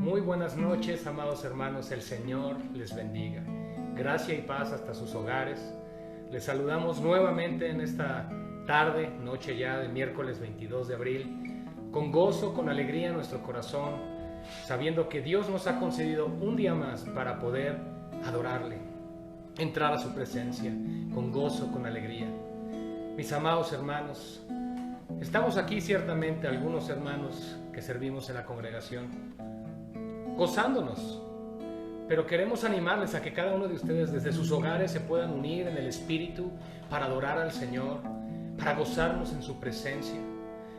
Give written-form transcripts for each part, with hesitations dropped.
Muy buenas noches, amados hermanos, el Señor les bendiga. Gracia y paz hasta sus hogares. Les saludamos nuevamente en esta tarde, noche ya de miércoles 22 de abril, con gozo, con alegría en nuestro corazón, sabiendo que Dios nos ha concedido un día más para poder adorarle, entrar a su presencia, con gozo, con alegría. Mis amados hermanos, estamos aquí ciertamente algunos hermanos que servimos en la congregación, gozándonos, pero queremos animarles a que cada uno de ustedes desde sus hogares se puedan unir en el Espíritu para adorar al Señor, para gozarnos en su presencia,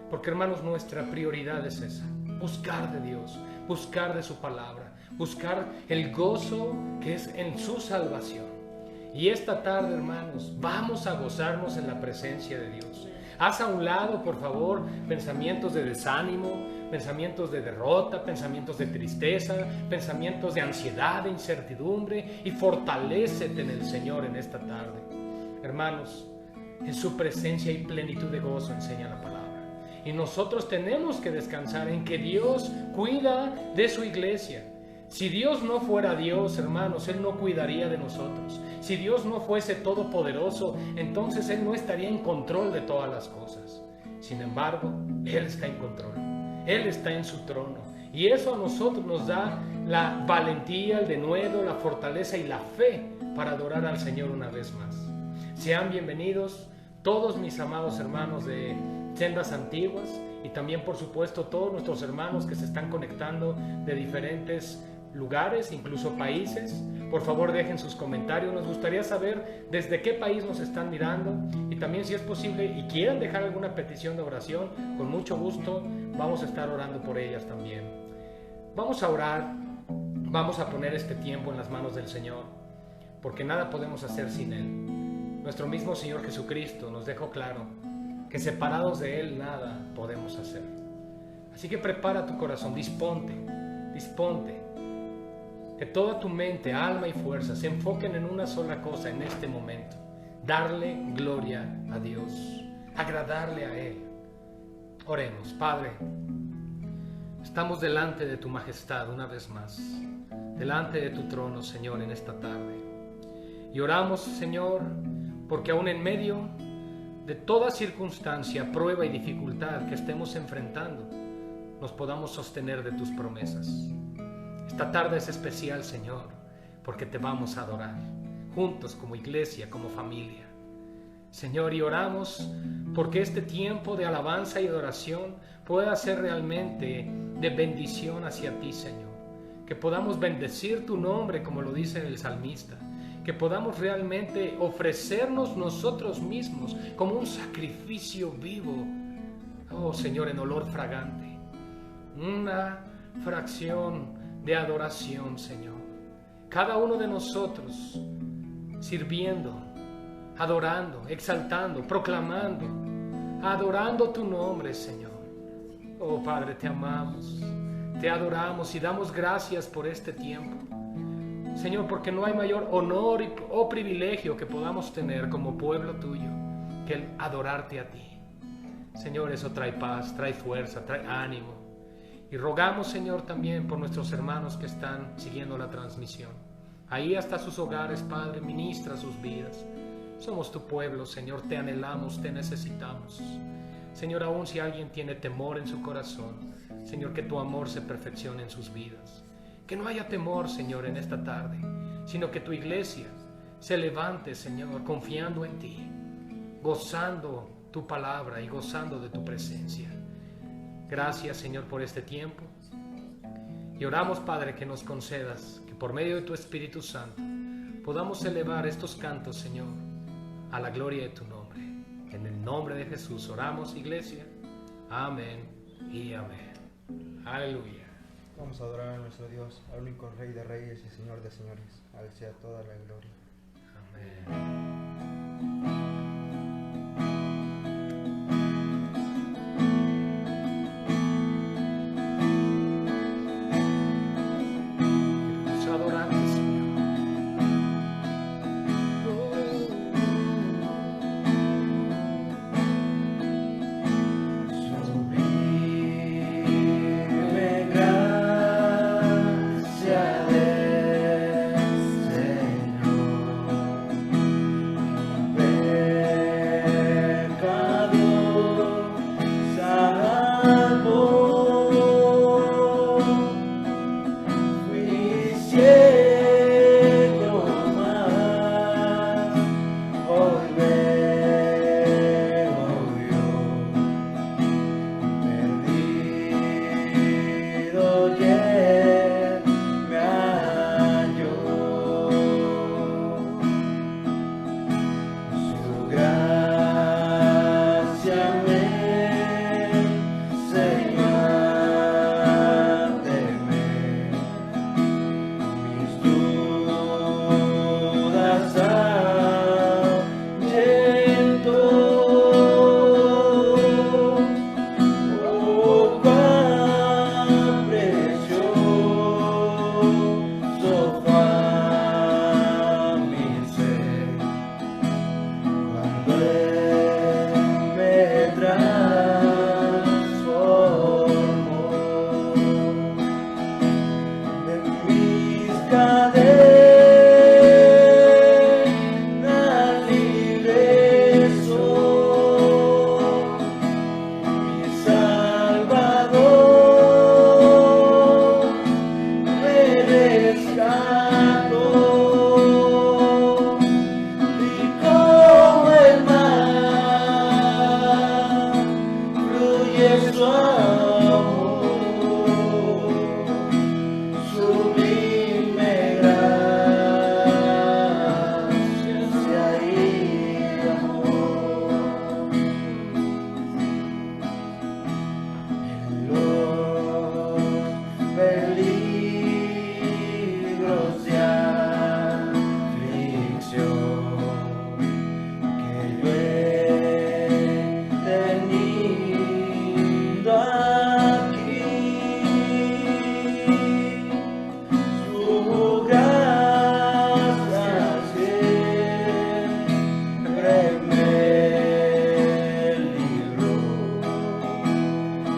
porque hermanos, nuestra prioridad es esa, buscar de Dios, buscar de su palabra, buscar el gozo que es en su salvación. Y esta tarde, hermanos, vamos a gozarnos en la presencia de Dios. Haz a un lado, por favor, pensamientos de desánimo, pensamientos de derrota, pensamientos de tristeza, pensamientos de ansiedad, de incertidumbre, y fortalécete en el Señor en esta tarde. Hermanos, en su presencia hay plenitud de gozo, enseña la palabra. Y nosotros tenemos que descansar en que Dios cuida de su iglesia. Si Dios no fuera Dios, hermanos, Él no cuidaría de nosotros. Si Dios no fuese todopoderoso, entonces Él no estaría en control de todas las cosas. Sin embargo, Él está en control. Él está en su trono. Y eso a nosotros nos da la valentía, el denuedo, la fortaleza y la fe para adorar al Señor una vez más. Sean bienvenidos todos mis amados hermanos de Sendas Antiguas y también, por supuesto, todos nuestros hermanos que se están conectando de diferentes lugares, incluso países. Por favor, dejen sus comentarios. Nos gustaría saber desde qué país nos están mirando, y también, si es posible y quieren dejar alguna petición de oración, con mucho gusto vamos a estar orando por ellas también. Vamos a orar, vamos a poner este tiempo en las manos del Señor, porque nada podemos hacer sin Él. Nuestro mismo Señor Jesucristo nos dejó claro que separados de Él nada podemos hacer. Así que prepara tu corazón, disponte, que toda tu mente, alma y fuerza se enfoquen en una sola cosa en este momento: darle gloria a Dios, agradarle a Él. Oremos. Padre, estamos delante de tu majestad una vez más, delante de tu trono, Señor, en esta tarde. Y oramos, Señor, porque aún en medio de toda circunstancia, prueba y dificultad que estemos enfrentando, nos podamos sostener de tus promesas. Esta tarde es especial, Señor, porque te vamos a adorar, juntos como iglesia, como familia. Señor, y oramos porque este tiempo de alabanza y de oración pueda ser realmente de bendición hacia ti, Señor. Que podamos bendecir tu nombre, como lo dice el salmista. Que podamos realmente ofrecernos nosotros mismos como un sacrificio vivo, oh Señor, en olor fragante. Una fracción de adoración, Señor. Cada uno de nosotros sirviendo, adorando, exaltando, proclamando, adorando tu nombre, Señor. Oh Padre, te amamos, te adoramos y damos gracias por este tiempo, Señor, porque no hay mayor honor o privilegio que podamos tener como pueblo tuyo que el adorarte a ti. Señor, eso trae paz, trae fuerza, trae ánimo. Y rogamos, Señor, también por nuestros hermanos que están siguiendo la transmisión. Ahí hasta sus hogares, Padre, ministra sus vidas. Somos tu pueblo, Señor, te anhelamos, te necesitamos. Señor, aun si alguien tiene temor en su corazón, Señor, que tu amor se perfeccione en sus vidas. Que no haya temor, Señor, en esta tarde, sino que tu iglesia se levante, Señor, confiando en ti, gozando tu palabra y gozando de tu presencia. Gracias, Señor, por este tiempo. Y oramos, Padre, que nos concedas que por medio de tu Espíritu Santo podamos elevar estos cantos, Señor, a la gloria de tu nombre. En el nombre de Jesús oramos, iglesia. Amén y amén. Aleluya. Vamos a adorar a nuestro Dios, al único Rey de Reyes y Señor de Señores. A Él sea toda la gloria. Amén. Sublime, gran peligros y aflicción que yo he tenido aquí, su gracia siempre me libró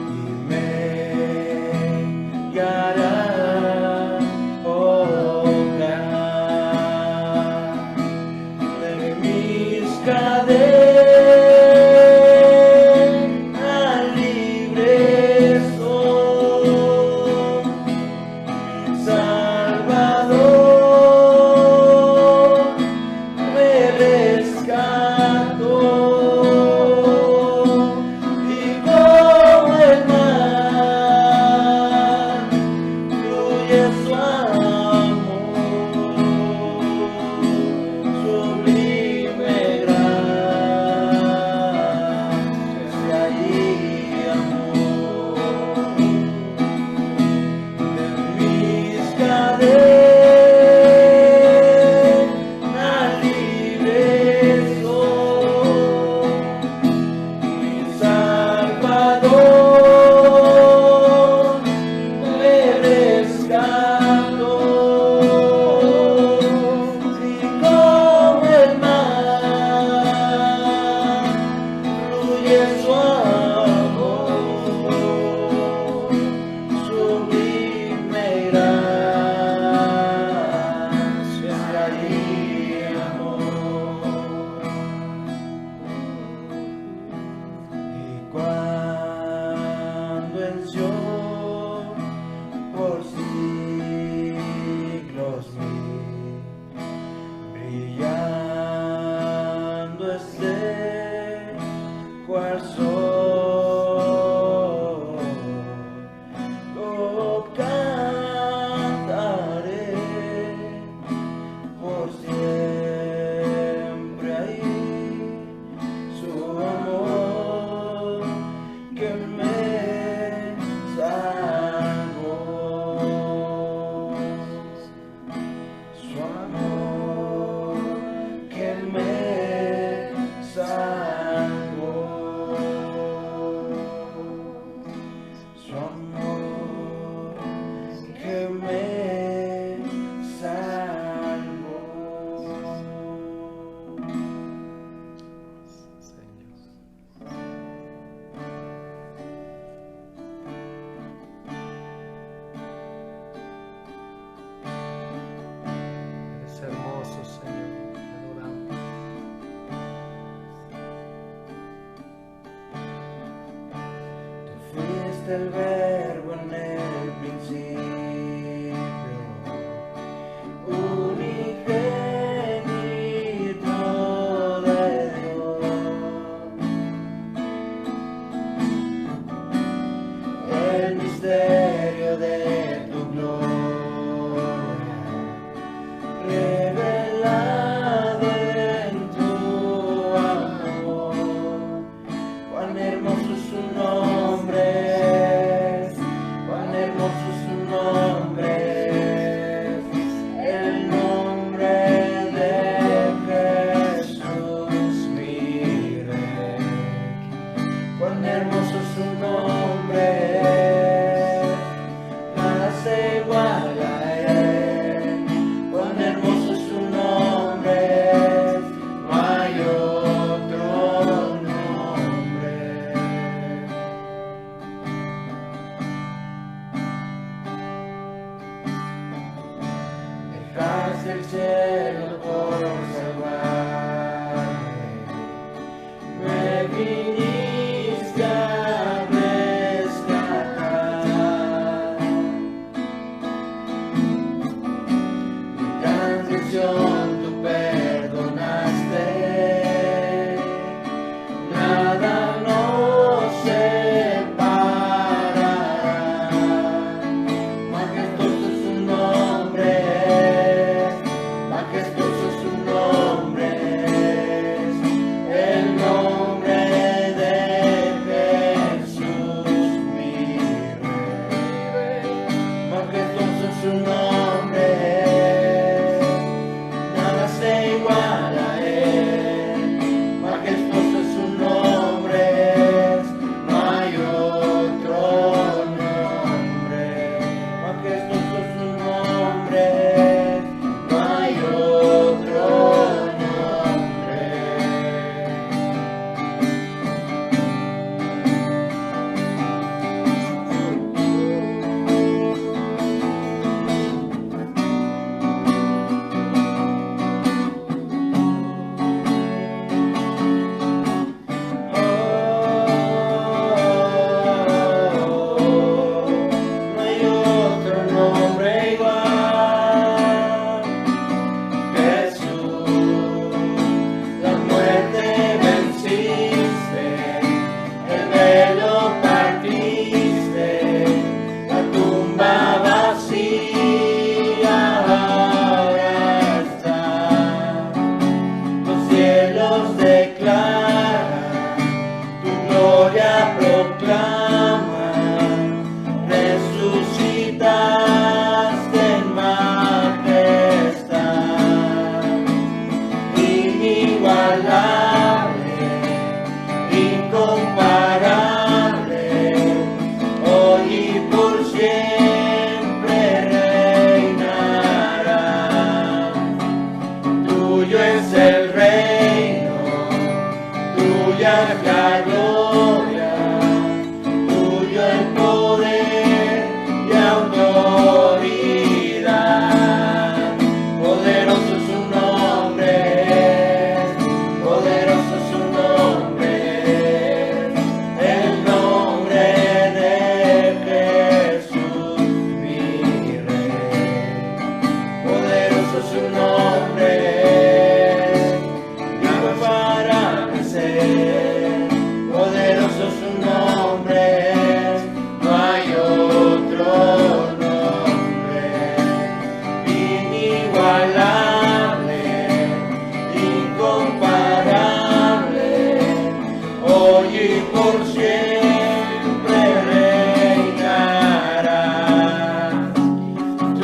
y me guiará de mis cadenas libres soy, Salvador me rescató y como el mar fluye su amor, sublime gracia y amor. De mis cadenas libres soy, mi Salvador me rescató y como el mar fluye su amor, sublime gracia y amor. Y cuando en Sion por siglos brillando esté cual sol, lo cantaré por siempre ahí, su amor que me salvó, su amor que me salvó, su amor que me salvó. Señor. Eres hermoso, Señor. Te adoramos. Tú fuiste el verbo en el principio, unigénito de Dios, el misterio de tu gloria revelado en tu amor. Cuán hermoso es su nombre, cuán hermoso es su nombre, el nombre de Jesús mi Rey. Cuán hermoso es su nombre, nada se iguala a él. Cuán hermoso es su nombre, no hay otro nombre. Dejaste el cielo por salvarme, me viniste a rescatar. Mi transgresión tú perdonaste, nada nos separará. Majestuoso es su nombre, majestuoso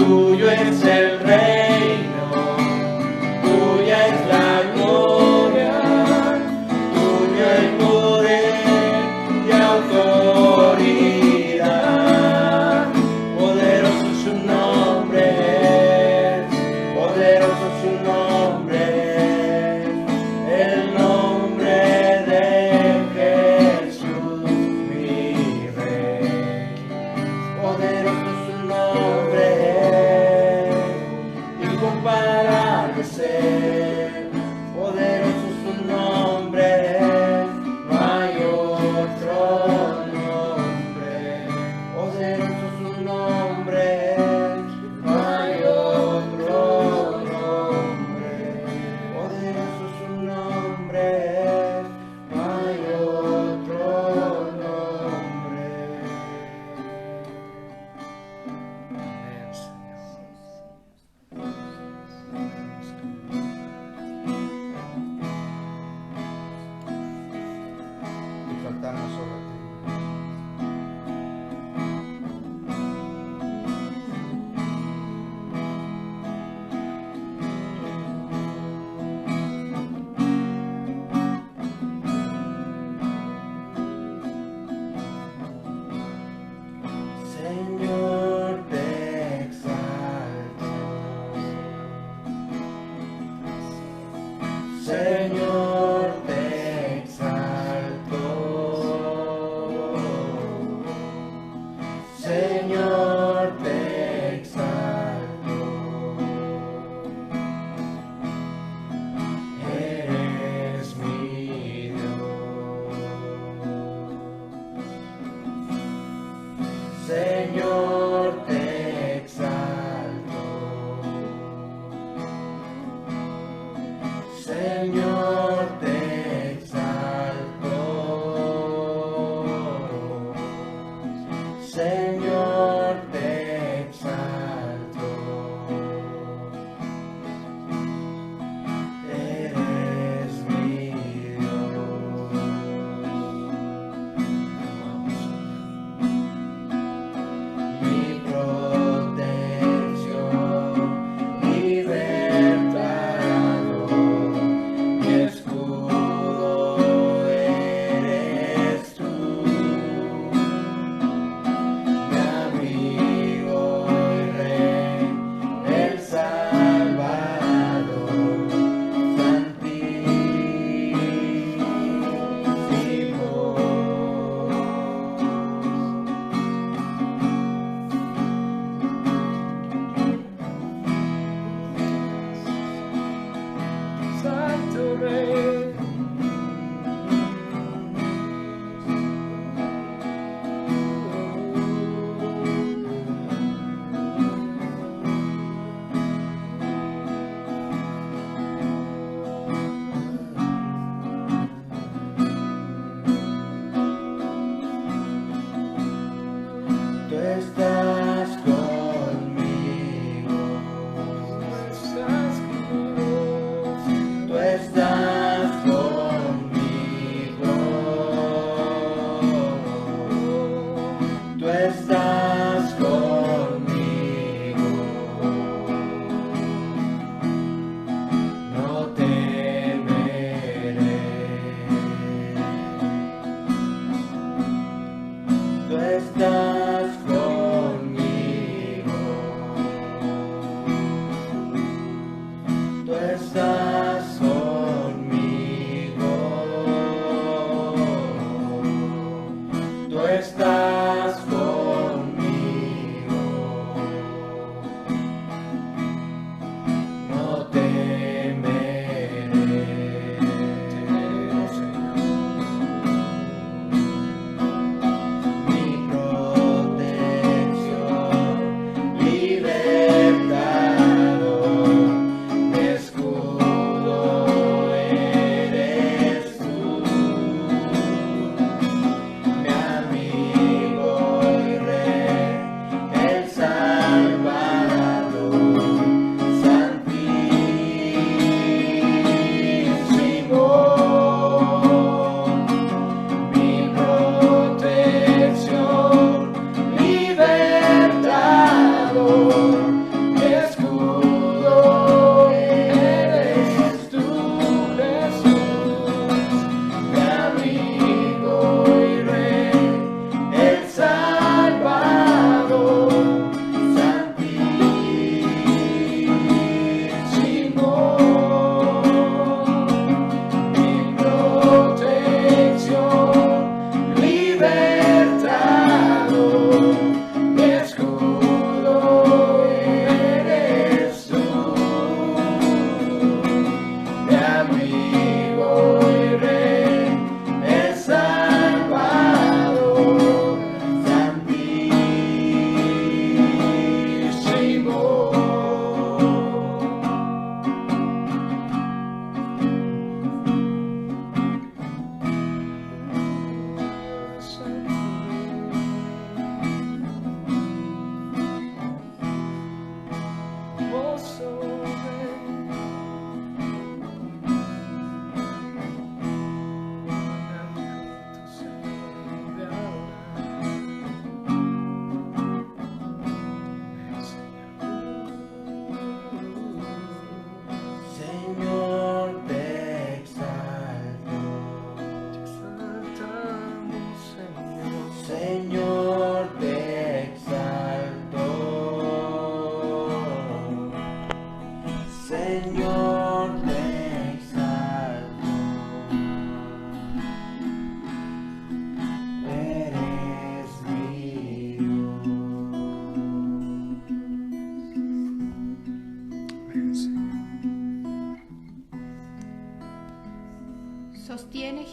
tuyo es el reino, tuya es la gloria, tuyo el poder y autoridad. Poderoso su nombre es, poderoso su nombre es, el nombre de Jesús mi Rey. Poderoso su nombre es,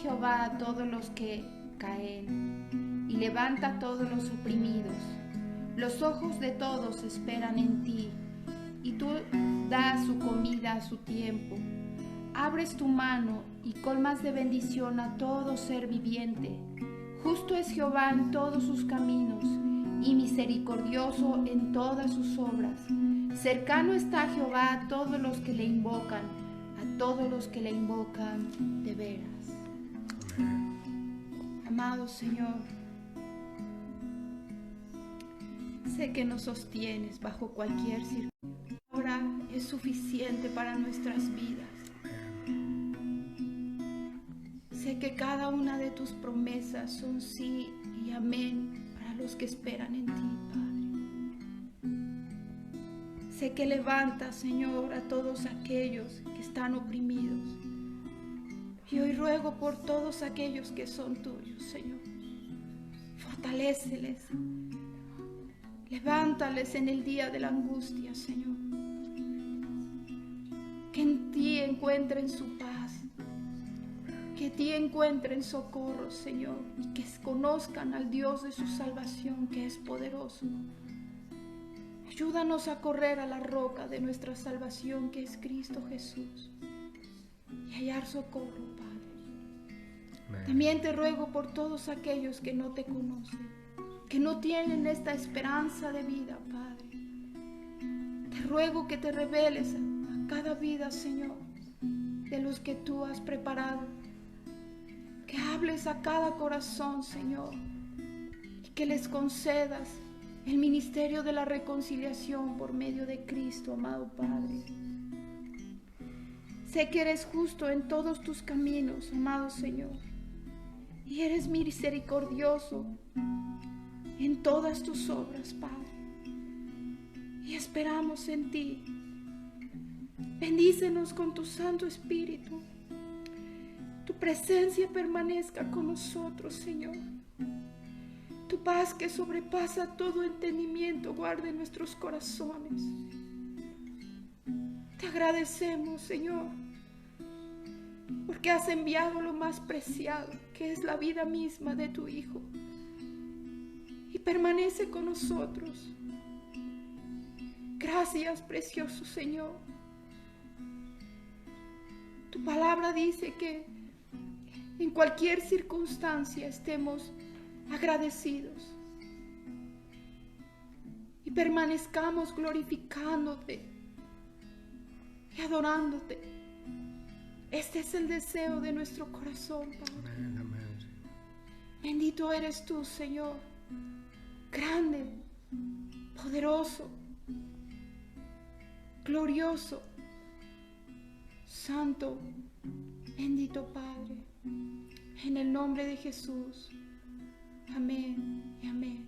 Jehová a todos los que caen, y levanta a todos los oprimidos. Los ojos de todos esperan en ti, y tú das su comida a su tiempo. Abres tu mano y colmas de bendición a todo ser viviente. Justo es Jehová en todos sus caminos, y misericordioso en todas sus obras. Cercano está Jehová a todos los que le invocan, a todos los que le invocan de veras. Amado Señor, sé que nos sostienes bajo cualquier circunstancia. Ahora es suficiente para nuestras vidas. Sé que cada una de tus promesas son sí y amén para los que esperan en ti, Padre. Sé que levantas, Señor, a todos aquellos que están oprimidos. Y hoy ruego por todos aquellos que son tuyos, Señor. Fortaléceles. Levántales en el día de la angustia, Señor. Que en ti encuentren su paz. Que en ti encuentren socorro, Señor. Y que conozcan al Dios de su salvación, que es poderoso. Ayúdanos a correr a la roca de nuestra salvación, que es Cristo Jesús. Y hallar socorro, Padre. Amén. También te ruego por todos aquellos que no te conocen, que no tienen esta esperanza de vida, Padre. Te ruego que te reveles a cada vida, Señor, de los que tú has preparado. Que hables a cada corazón, Señor, y que les concedas el ministerio de la reconciliación por medio de Cristo, amado Padre. Sé que eres justo en todos tus caminos, amado Señor, y eres misericordioso en todas tus obras, Padre. Y esperamos en ti. Bendícenos con tu Santo Espíritu. Tu presencia permanezca con nosotros, Señor. Tu paz que sobrepasa todo entendimiento guarde nuestros corazones. Te agradecemos, Señor, porque has enviado lo más preciado, que es la vida misma de tu Hijo, y permanece con nosotros. Gracias, precioso Señor. Tu palabra dice que en cualquier circunstancia estemos agradecidos y permanezcamos glorificándote y adorándote. Este es el deseo de nuestro corazón, Padre. Amén, amén. Bendito eres tú, Señor, grande, poderoso, glorioso, santo, bendito Padre. En el nombre de Jesús. Amén y amén.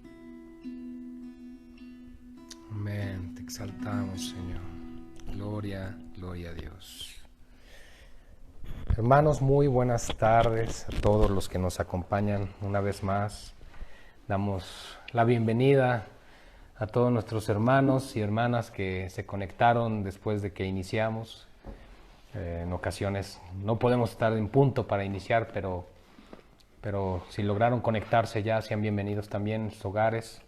Amén. Te exaltamos, Señor. Gloria, gloria a Dios. Hermanos, muy buenas tardes a todos los que nos acompañan una vez más. Damos la bienvenida a todos nuestros hermanos y hermanas que se conectaron después de que iniciamos. En ocasiones no podemos estar en punto para iniciar, pero si lograron conectarse ya, sean bienvenidos también en sus hogares.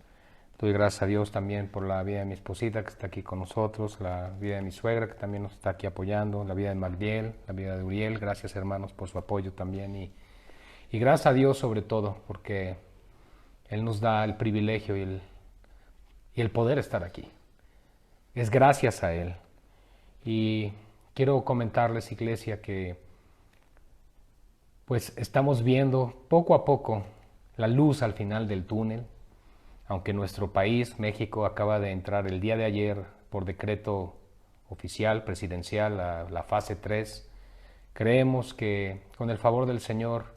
Doy gracias a Dios también por la vida de mi esposita que está aquí con nosotros, la vida de mi suegra que también nos está aquí apoyando, la vida de Magdiel, la vida de Uriel. Gracias, hermanos, por su apoyo también y gracias a Dios sobre todo, porque Él nos da el privilegio y el poder estar aquí. Es gracias a Él. Y quiero comentarles, iglesia, que pues estamos viendo poco a poco la luz al final del túnel, aunque nuestro país, México, acaba de entrar el día de ayer por decreto oficial, presidencial, a la fase 3. Creemos que con el favor del Señor,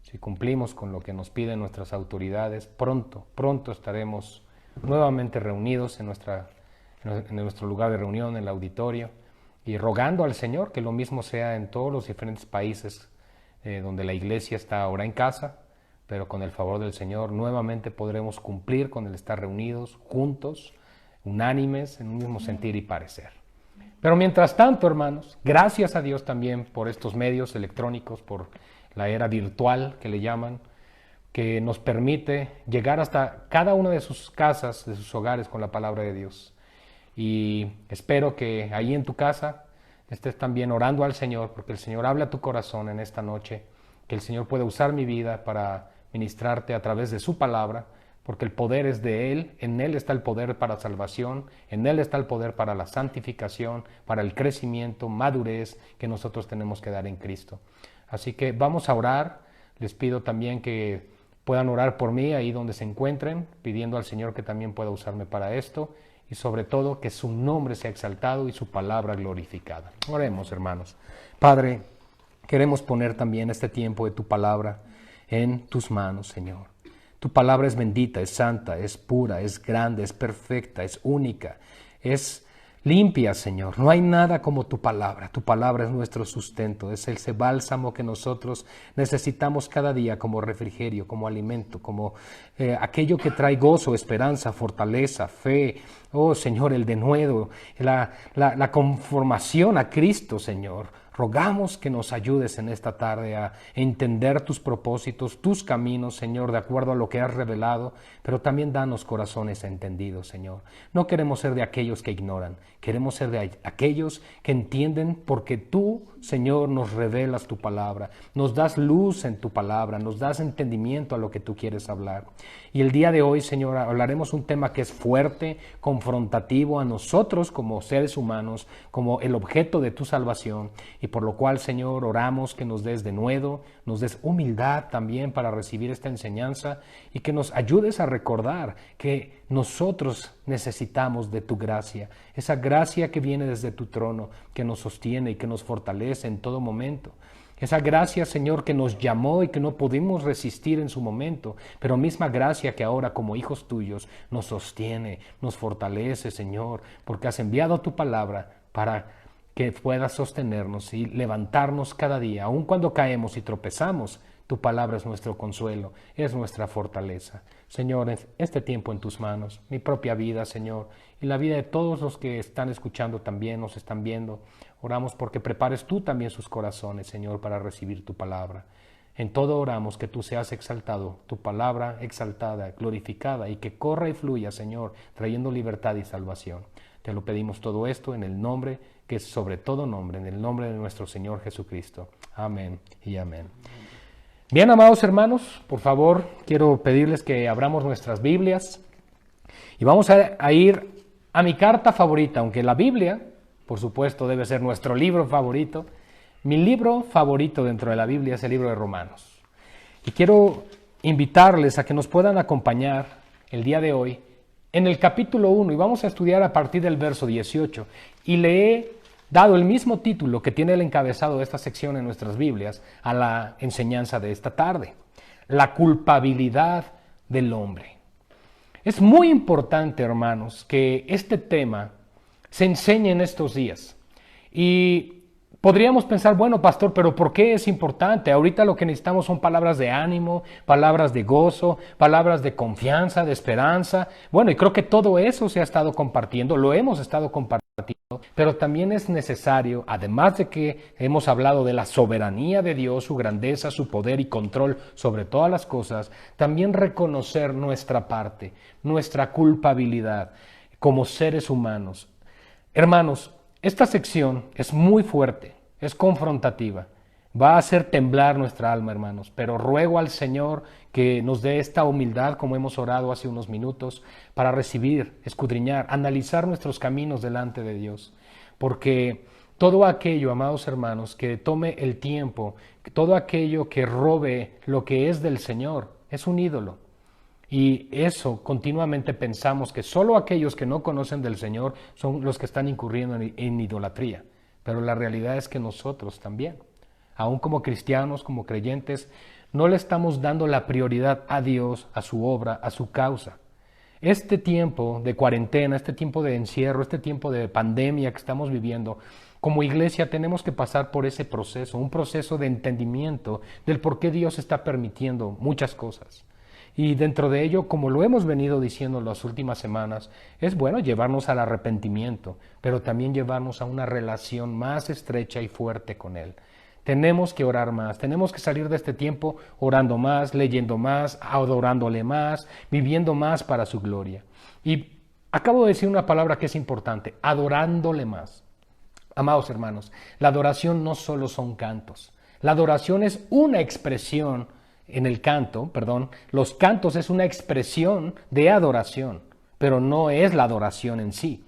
si cumplimos con lo que nos piden nuestras autoridades, pronto estaremos nuevamente reunidos en nuestro lugar de reunión, en el auditorio, y rogando al Señor que lo mismo sea en todos los diferentes países donde la iglesia está ahora en casa, pero con el favor del Señor nuevamente podremos cumplir con el estar reunidos, juntos, unánimes, en un mismo sentir y parecer. Pero mientras tanto, hermanos, gracias a Dios también por estos medios electrónicos, por la era virtual que le llaman, que nos permite llegar hasta cada una de sus casas, de sus hogares con la palabra de Dios. Y espero que ahí en tu casa estés también orando al Señor, porque el Señor habla a tu corazón en esta noche, que el Señor puede usar mi vida para ministrarte a través de su palabra, porque el poder es de Él, en Él está el poder para salvación, en Él está el poder para la santificación, para el crecimiento, madurez que nosotros tenemos que dar en Cristo. Así que vamos a orar. Les pido también que puedan orar por mí ahí donde se encuentren, pidiendo al Señor que también pueda usarme para esto, y sobre todo que su nombre sea exaltado y su palabra glorificada. Oremos, hermanos. Padre, queremos poner también este tiempo de tu palabra en tus manos, Señor. Tu palabra es bendita, es santa, es pura, es grande, es perfecta, es única, es limpia, Señor. No hay nada como tu palabra. Tu palabra es nuestro sustento, es ese bálsamo que nosotros necesitamos cada día como refrigerio, como alimento, como aquello que trae gozo, esperanza, fortaleza, fe. Oh, Señor, el denuedo, la conformación a Cristo, Señor. Rogamos que nos ayudes en esta tarde a entender tus propósitos, tus caminos, Señor, de acuerdo a lo que has revelado, pero también danos corazones entendidos, Señor. No queremos ser de aquellos que ignoran, queremos ser de aquellos que entienden porque tú, Señor, nos revelas tu palabra, nos das luz en tu palabra, nos das entendimiento a lo que tú quieres hablar. Y el día de hoy, Señor, hablaremos un tema que es fuerte, confrontativo a nosotros como seres humanos, como el objeto de tu salvación, y por lo cual, Señor, oramos que nos des denuedo, nos des humildad también para recibir esta enseñanza y que nos ayudes a recordar que nosotros necesitamos de tu gracia, esa gracia que viene desde tu trono, que nos sostiene y que nos fortalece en todo momento. Esa gracia, Señor, que nos llamó y que no pudimos resistir en su momento, pero misma gracia que ahora como hijos tuyos nos sostiene, nos fortalece, Señor, porque has enviado tu palabra para que puedas sostenernos y levantarnos cada día, aun cuando caemos y tropezamos. Tu palabra es nuestro consuelo, es nuestra fortaleza. Señor, este tiempo en tus manos, mi propia vida, Señor, y la vida de todos los que están escuchando también, nos están viendo. Oramos porque prepares tú también sus corazones, Señor, para recibir tu palabra. En todo oramos que tú seas exaltado, tu palabra exaltada, glorificada, y que corra y fluya, Señor, trayendo libertad y salvación. Te lo pedimos todo esto en el nombre que es sobre todo nombre, en el nombre de nuestro Señor Jesucristo. Amén y amén. Bien, amados hermanos, por favor, quiero pedirles que abramos nuestras Biblias y vamos a ir a mi carta favorita, aunque la Biblia, por supuesto, debe ser nuestro libro favorito. Mi libro favorito dentro de la Biblia es el libro de Romanos. Y quiero invitarles a que nos puedan acompañar el día de hoy en el capítulo 1, y vamos a estudiar a partir del verso 18. Y le he dado el mismo título que tiene el encabezado de esta sección en nuestras Biblias a la enseñanza de esta tarde: la culpabilidad del hombre. Es muy importante, hermanos, que este tema se enseñe en estos días. Y podríamos pensar, bueno, pastor, pero ¿por qué es importante? Ahorita lo que necesitamos son palabras de ánimo, palabras de gozo, palabras de confianza, de esperanza. Bueno, y creo que todo eso se ha estado compartiendo, lo hemos estado compartiendo, pero también es necesario, además de que hemos hablado de la soberanía de Dios, su grandeza, su poder y control sobre todas las cosas, también reconocer nuestra parte, nuestra culpabilidad como seres humanos. Hermanos, esta sección es muy fuerte, es confrontativa, va a hacer temblar nuestra alma, hermanos, pero ruego al Señor que nos dé esta humildad, como hemos orado hace unos minutos, para recibir, escudriñar, analizar nuestros caminos delante de Dios, porque todo aquello, amados hermanos, que tome el tiempo, todo aquello que robe lo que es del Señor, es un ídolo. Y eso continuamente pensamos que solo aquellos que no conocen del Señor son los que están incurriendo en idolatría. Pero la realidad es que nosotros también, aún como cristianos, como creyentes, no le estamos dando la prioridad a Dios, a su obra, a su causa. Este tiempo de cuarentena, este tiempo de encierro, este tiempo de pandemia que estamos viviendo, como iglesia tenemos que pasar por ese proceso, un proceso de entendimiento del por qué Dios está permitiendo muchas cosas. Y dentro de ello, como lo hemos venido diciendo las últimas semanas, es bueno llevarnos al arrepentimiento, pero también llevarnos a una relación más estrecha y fuerte con Él. Tenemos que orar más, tenemos que salir de este tiempo orando más, leyendo más, adorándole más, viviendo más para su gloria. Y acabo de decir una palabra que es importante, adorándole más. Amados hermanos, la adoración no solo son cantos, la adoración es una expresión en el canto, los cantos es una expresión de adoración, pero no es la adoración en sí,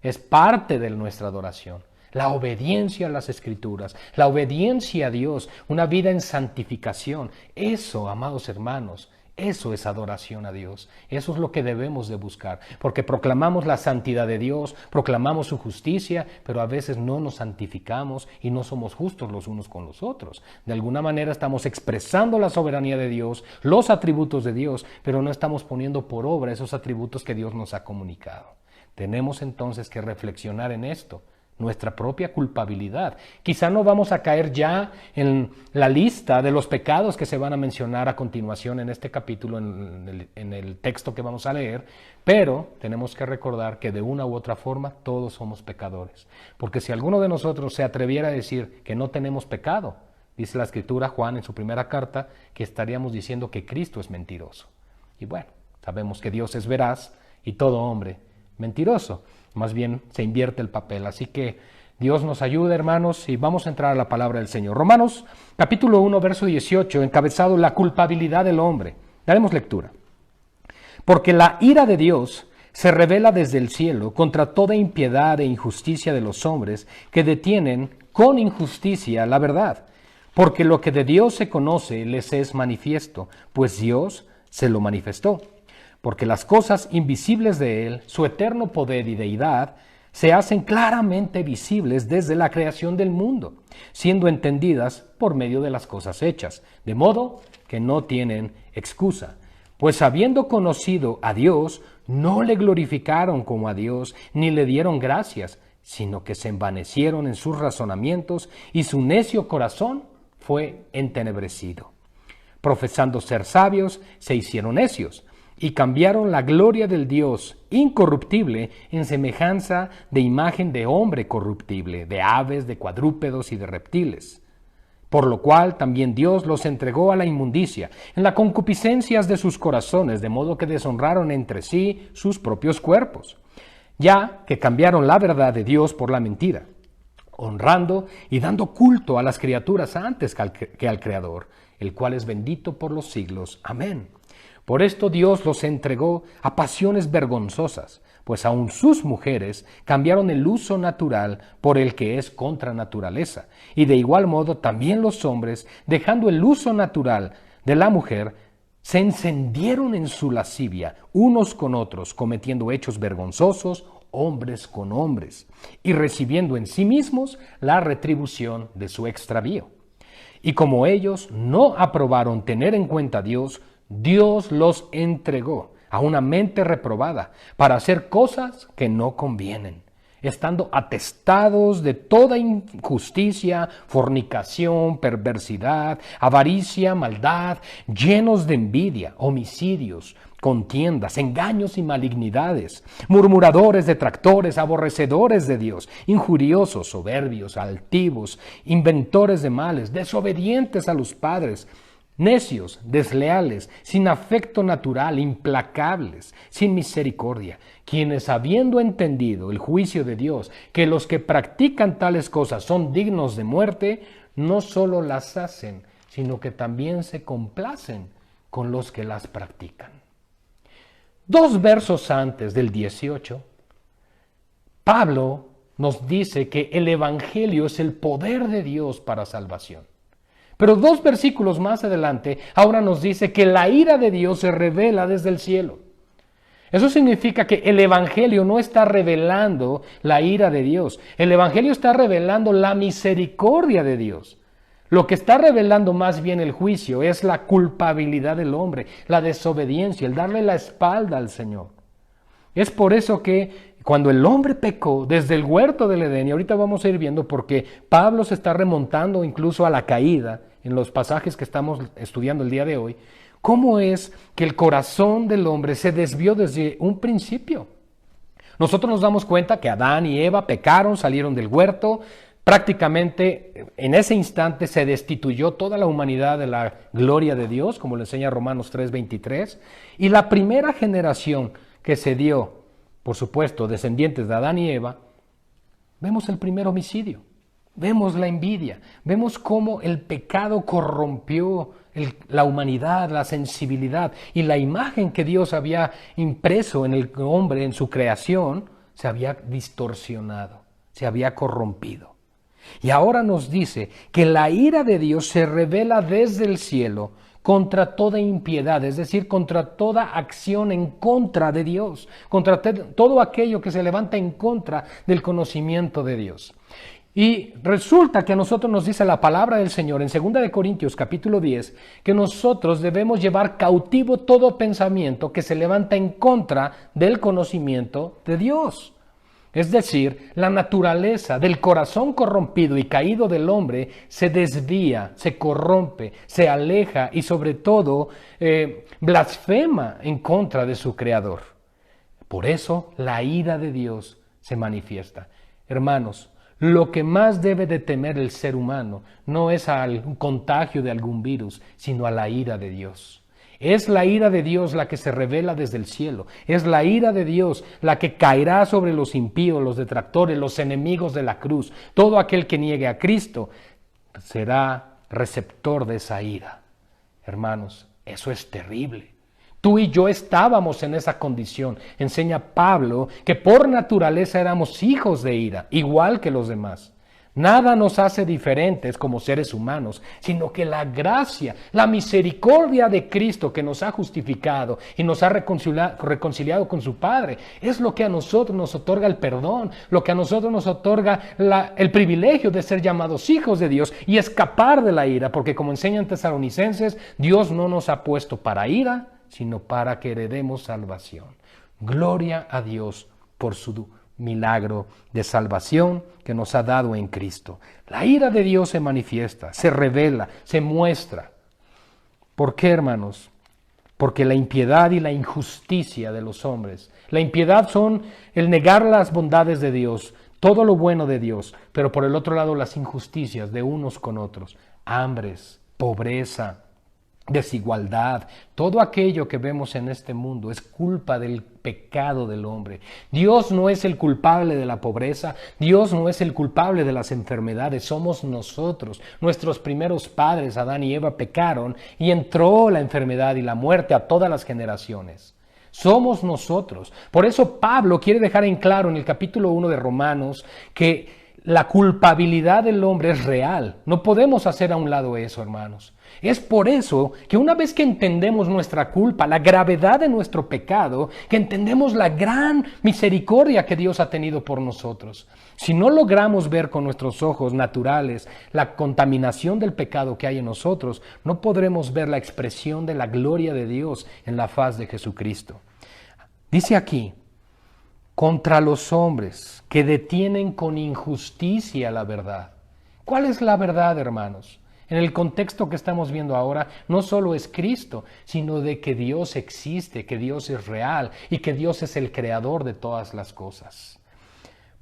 es parte de nuestra adoración. La obediencia a las Escrituras, la obediencia a Dios, una vida en santificación. Eso, amados hermanos, eso es adoración a Dios. Eso es lo que debemos de buscar, porque proclamamos la santidad de Dios, proclamamos su justicia, pero a veces no nos santificamos y no somos justos los unos con los otros. De alguna manera estamos expresando la soberanía de Dios, los atributos de Dios, pero no estamos poniendo por obra esos atributos que Dios nos ha comunicado. Tenemos entonces que reflexionar en esto, nuestra propia culpabilidad. Quizá no vamos a caer ya en la lista de los pecados que se van a mencionar a continuación en este capítulo, en el texto que vamos a leer, pero tenemos que recordar que de una u otra forma todos somos pecadores. Porque si alguno de nosotros se atreviera a decir que no tenemos pecado, dice la Escritura, Juan en su primera carta, que estaríamos diciendo que Cristo es mentiroso. Y bueno, sabemos que Dios es veraz y todo hombre mentiroso. Más bien se invierte el papel. Así que Dios nos ayude, hermanos, y vamos a entrar a la palabra del Señor. Romanos, capítulo 1, verso 18, encabezado la culpabilidad del hombre. Daremos lectura. Porque la ira de Dios se revela desde el cielo contra toda impiedad e injusticia de los hombres que detienen con injusticia la verdad. Porque lo que de Dios se conoce les es manifiesto, pues Dios se lo manifestó. Porque las cosas invisibles de Él, su eterno poder y deidad, se hacen claramente visibles desde la creación del mundo, siendo entendidas por medio de las cosas hechas, de modo que no tienen excusa. Pues habiendo conocido a Dios, no le glorificaron como a Dios, ni le dieron gracias, sino que se envanecieron en sus razonamientos, y su necio corazón fue entenebrecido. Profesando ser sabios, se hicieron necios, y cambiaron la gloria del Dios incorruptible en semejanza de imagen de hombre corruptible, de aves, de cuadrúpedos y de reptiles. Por lo cual también Dios los entregó a la inmundicia, en las concupiscencias de sus corazones, de modo que deshonraron entre sí sus propios cuerpos, ya que cambiaron la verdad de Dios por la mentira, honrando y dando culto a las criaturas antes que al Creador, el cual es bendito por los siglos. Amén. Por esto Dios los entregó a pasiones vergonzosas, pues aun sus mujeres cambiaron el uso natural por el que es contra naturaleza, y de igual modo también los hombres, dejando el uso natural de la mujer, se encendieron en su lascivia unos con otros, cometiendo hechos vergonzosos, hombres con hombres, y recibiendo en sí mismos la retribución de su extravío. Y como ellos no aprobaron tener en cuenta a Dios, Dios los entregó a una mente reprobada para hacer cosas que no convienen, estando atestados de toda injusticia, fornicación, perversidad, avaricia, maldad, llenos de envidia, homicidios, contiendas, engaños y malignidades, murmuradores, detractores, aborrecedores de Dios, injuriosos, soberbios, altivos, inventores de males, desobedientes a los padres, necios, desleales, sin afecto natural, implacables, sin misericordia, quienes habiendo entendido el juicio de Dios, que los que practican tales cosas son dignos de muerte, no solo las hacen, sino que también se complacen con los que las practican. 2 versos antes del 18, Pablo nos dice que el Evangelio es el poder de Dios para salvación. Pero 2 versículos más adelante, ahora nos dice que la ira de Dios se revela desde el cielo. Eso significa que el Evangelio no está revelando la ira de Dios. El Evangelio está revelando la misericordia de Dios. Lo que está revelando más bien el juicio es la culpabilidad del hombre, la desobediencia, el darle la espalda al Señor. Es por eso que cuando el hombre pecó desde el huerto del Edén, y ahorita vamos a ir viendo porque Pablo se está remontando incluso a la caída en los pasajes que estamos estudiando el día de hoy, cómo es que el corazón del hombre se desvió desde un principio. Nosotros nos damos cuenta que Adán y Eva pecaron, salieron del huerto, Prácticamente en ese instante se destituyó toda la humanidad de la gloria de Dios, como lo enseña Romanos 3:23, y la primera generación que se dio, por supuesto, descendientes de Adán y Eva, vemos el primer homicidio, vemos la envidia, vemos cómo el pecado corrompió la humanidad, la sensibilidad, y la imagen que Dios había impreso en el hombre, en su creación, se había distorsionado, se había corrompido. Y ahora nos dice que la ira de Dios se revela desde el cielo contra toda impiedad, es decir, contra toda acción en contra de Dios, contra todo aquello que se levanta en contra del conocimiento de Dios. Y resulta que a nosotros nos dice la palabra del Señor en 2 de Corintios capítulo 10, que nosotros debemos llevar cautivo todo pensamiento que se levanta en contra del conocimiento de Dios. Es decir, la naturaleza del corazón corrompido y caído del hombre se desvía, se corrompe, se aleja y sobre todo blasfema en contra de su Creador. Por eso la ira de Dios se manifiesta. Hermanos, lo que más debe de temer el ser humano no es al contagio de algún virus, sino a la ira de Dios. Es la ira de Dios la que se revela desde el cielo. Es la ira de Dios la que caerá sobre los impíos, los detractores, los enemigos de la cruz. Todo aquel que niegue a Cristo será receptor de esa ira. Hermanos, eso es terrible. Tú y yo estábamos en esa condición. Enseña Pablo que por naturaleza éramos hijos de ira, igual que los demás. Nada nos hace diferentes como seres humanos, sino que la gracia, la misericordia de Cristo que nos ha justificado y nos ha reconciliado con su Padre, es lo que a nosotros nos otorga el perdón, lo que a nosotros nos otorga el privilegio de ser llamados hijos de Dios y escapar de la ira, porque como enseñan Tesalonicenses, Dios no nos ha puesto para ira, sino para que heredemos salvación. Gloria a Dios por su milagro de salvación que nos ha dado en Cristo. La ira de Dios se manifiesta, se revela, se muestra. ¿Por qué, hermanos? Porque la impiedad y la injusticia de los hombres. La impiedad son el negar las bondades de Dios, todo lo bueno de Dios, pero por el otro lado las injusticias de unos con otros, hambres, pobreza, desigualdad, todo aquello que vemos en este mundo es culpa del pecado del hombre. Dios no es el culpable de la pobreza, Dios no es el culpable de las enfermedades, somos nosotros. Nuestros primeros padres, Adán y Eva, pecaron y entró la enfermedad y la muerte a todas las generaciones. Somos nosotros. Por eso Pablo quiere dejar en claro en el capítulo 1 de Romanos que la culpabilidad del hombre es real. No podemos hacer a un lado eso, hermanos. Es por eso que una vez que entendemos nuestra culpa, la gravedad de nuestro pecado, que entendemos la gran misericordia que Dios ha tenido por nosotros, si no logramos ver con nuestros ojos naturales la contaminación del pecado que hay en nosotros, no podremos ver la expresión de la gloria de Dios en la faz de Jesucristo. Dice aquí, contra los hombres que detienen con injusticia la verdad. ¿Cuál es la verdad, hermanos? En el contexto que estamos viendo ahora, no solo es Cristo, sino de que Dios existe, que Dios es real y que Dios es el creador de todas las cosas.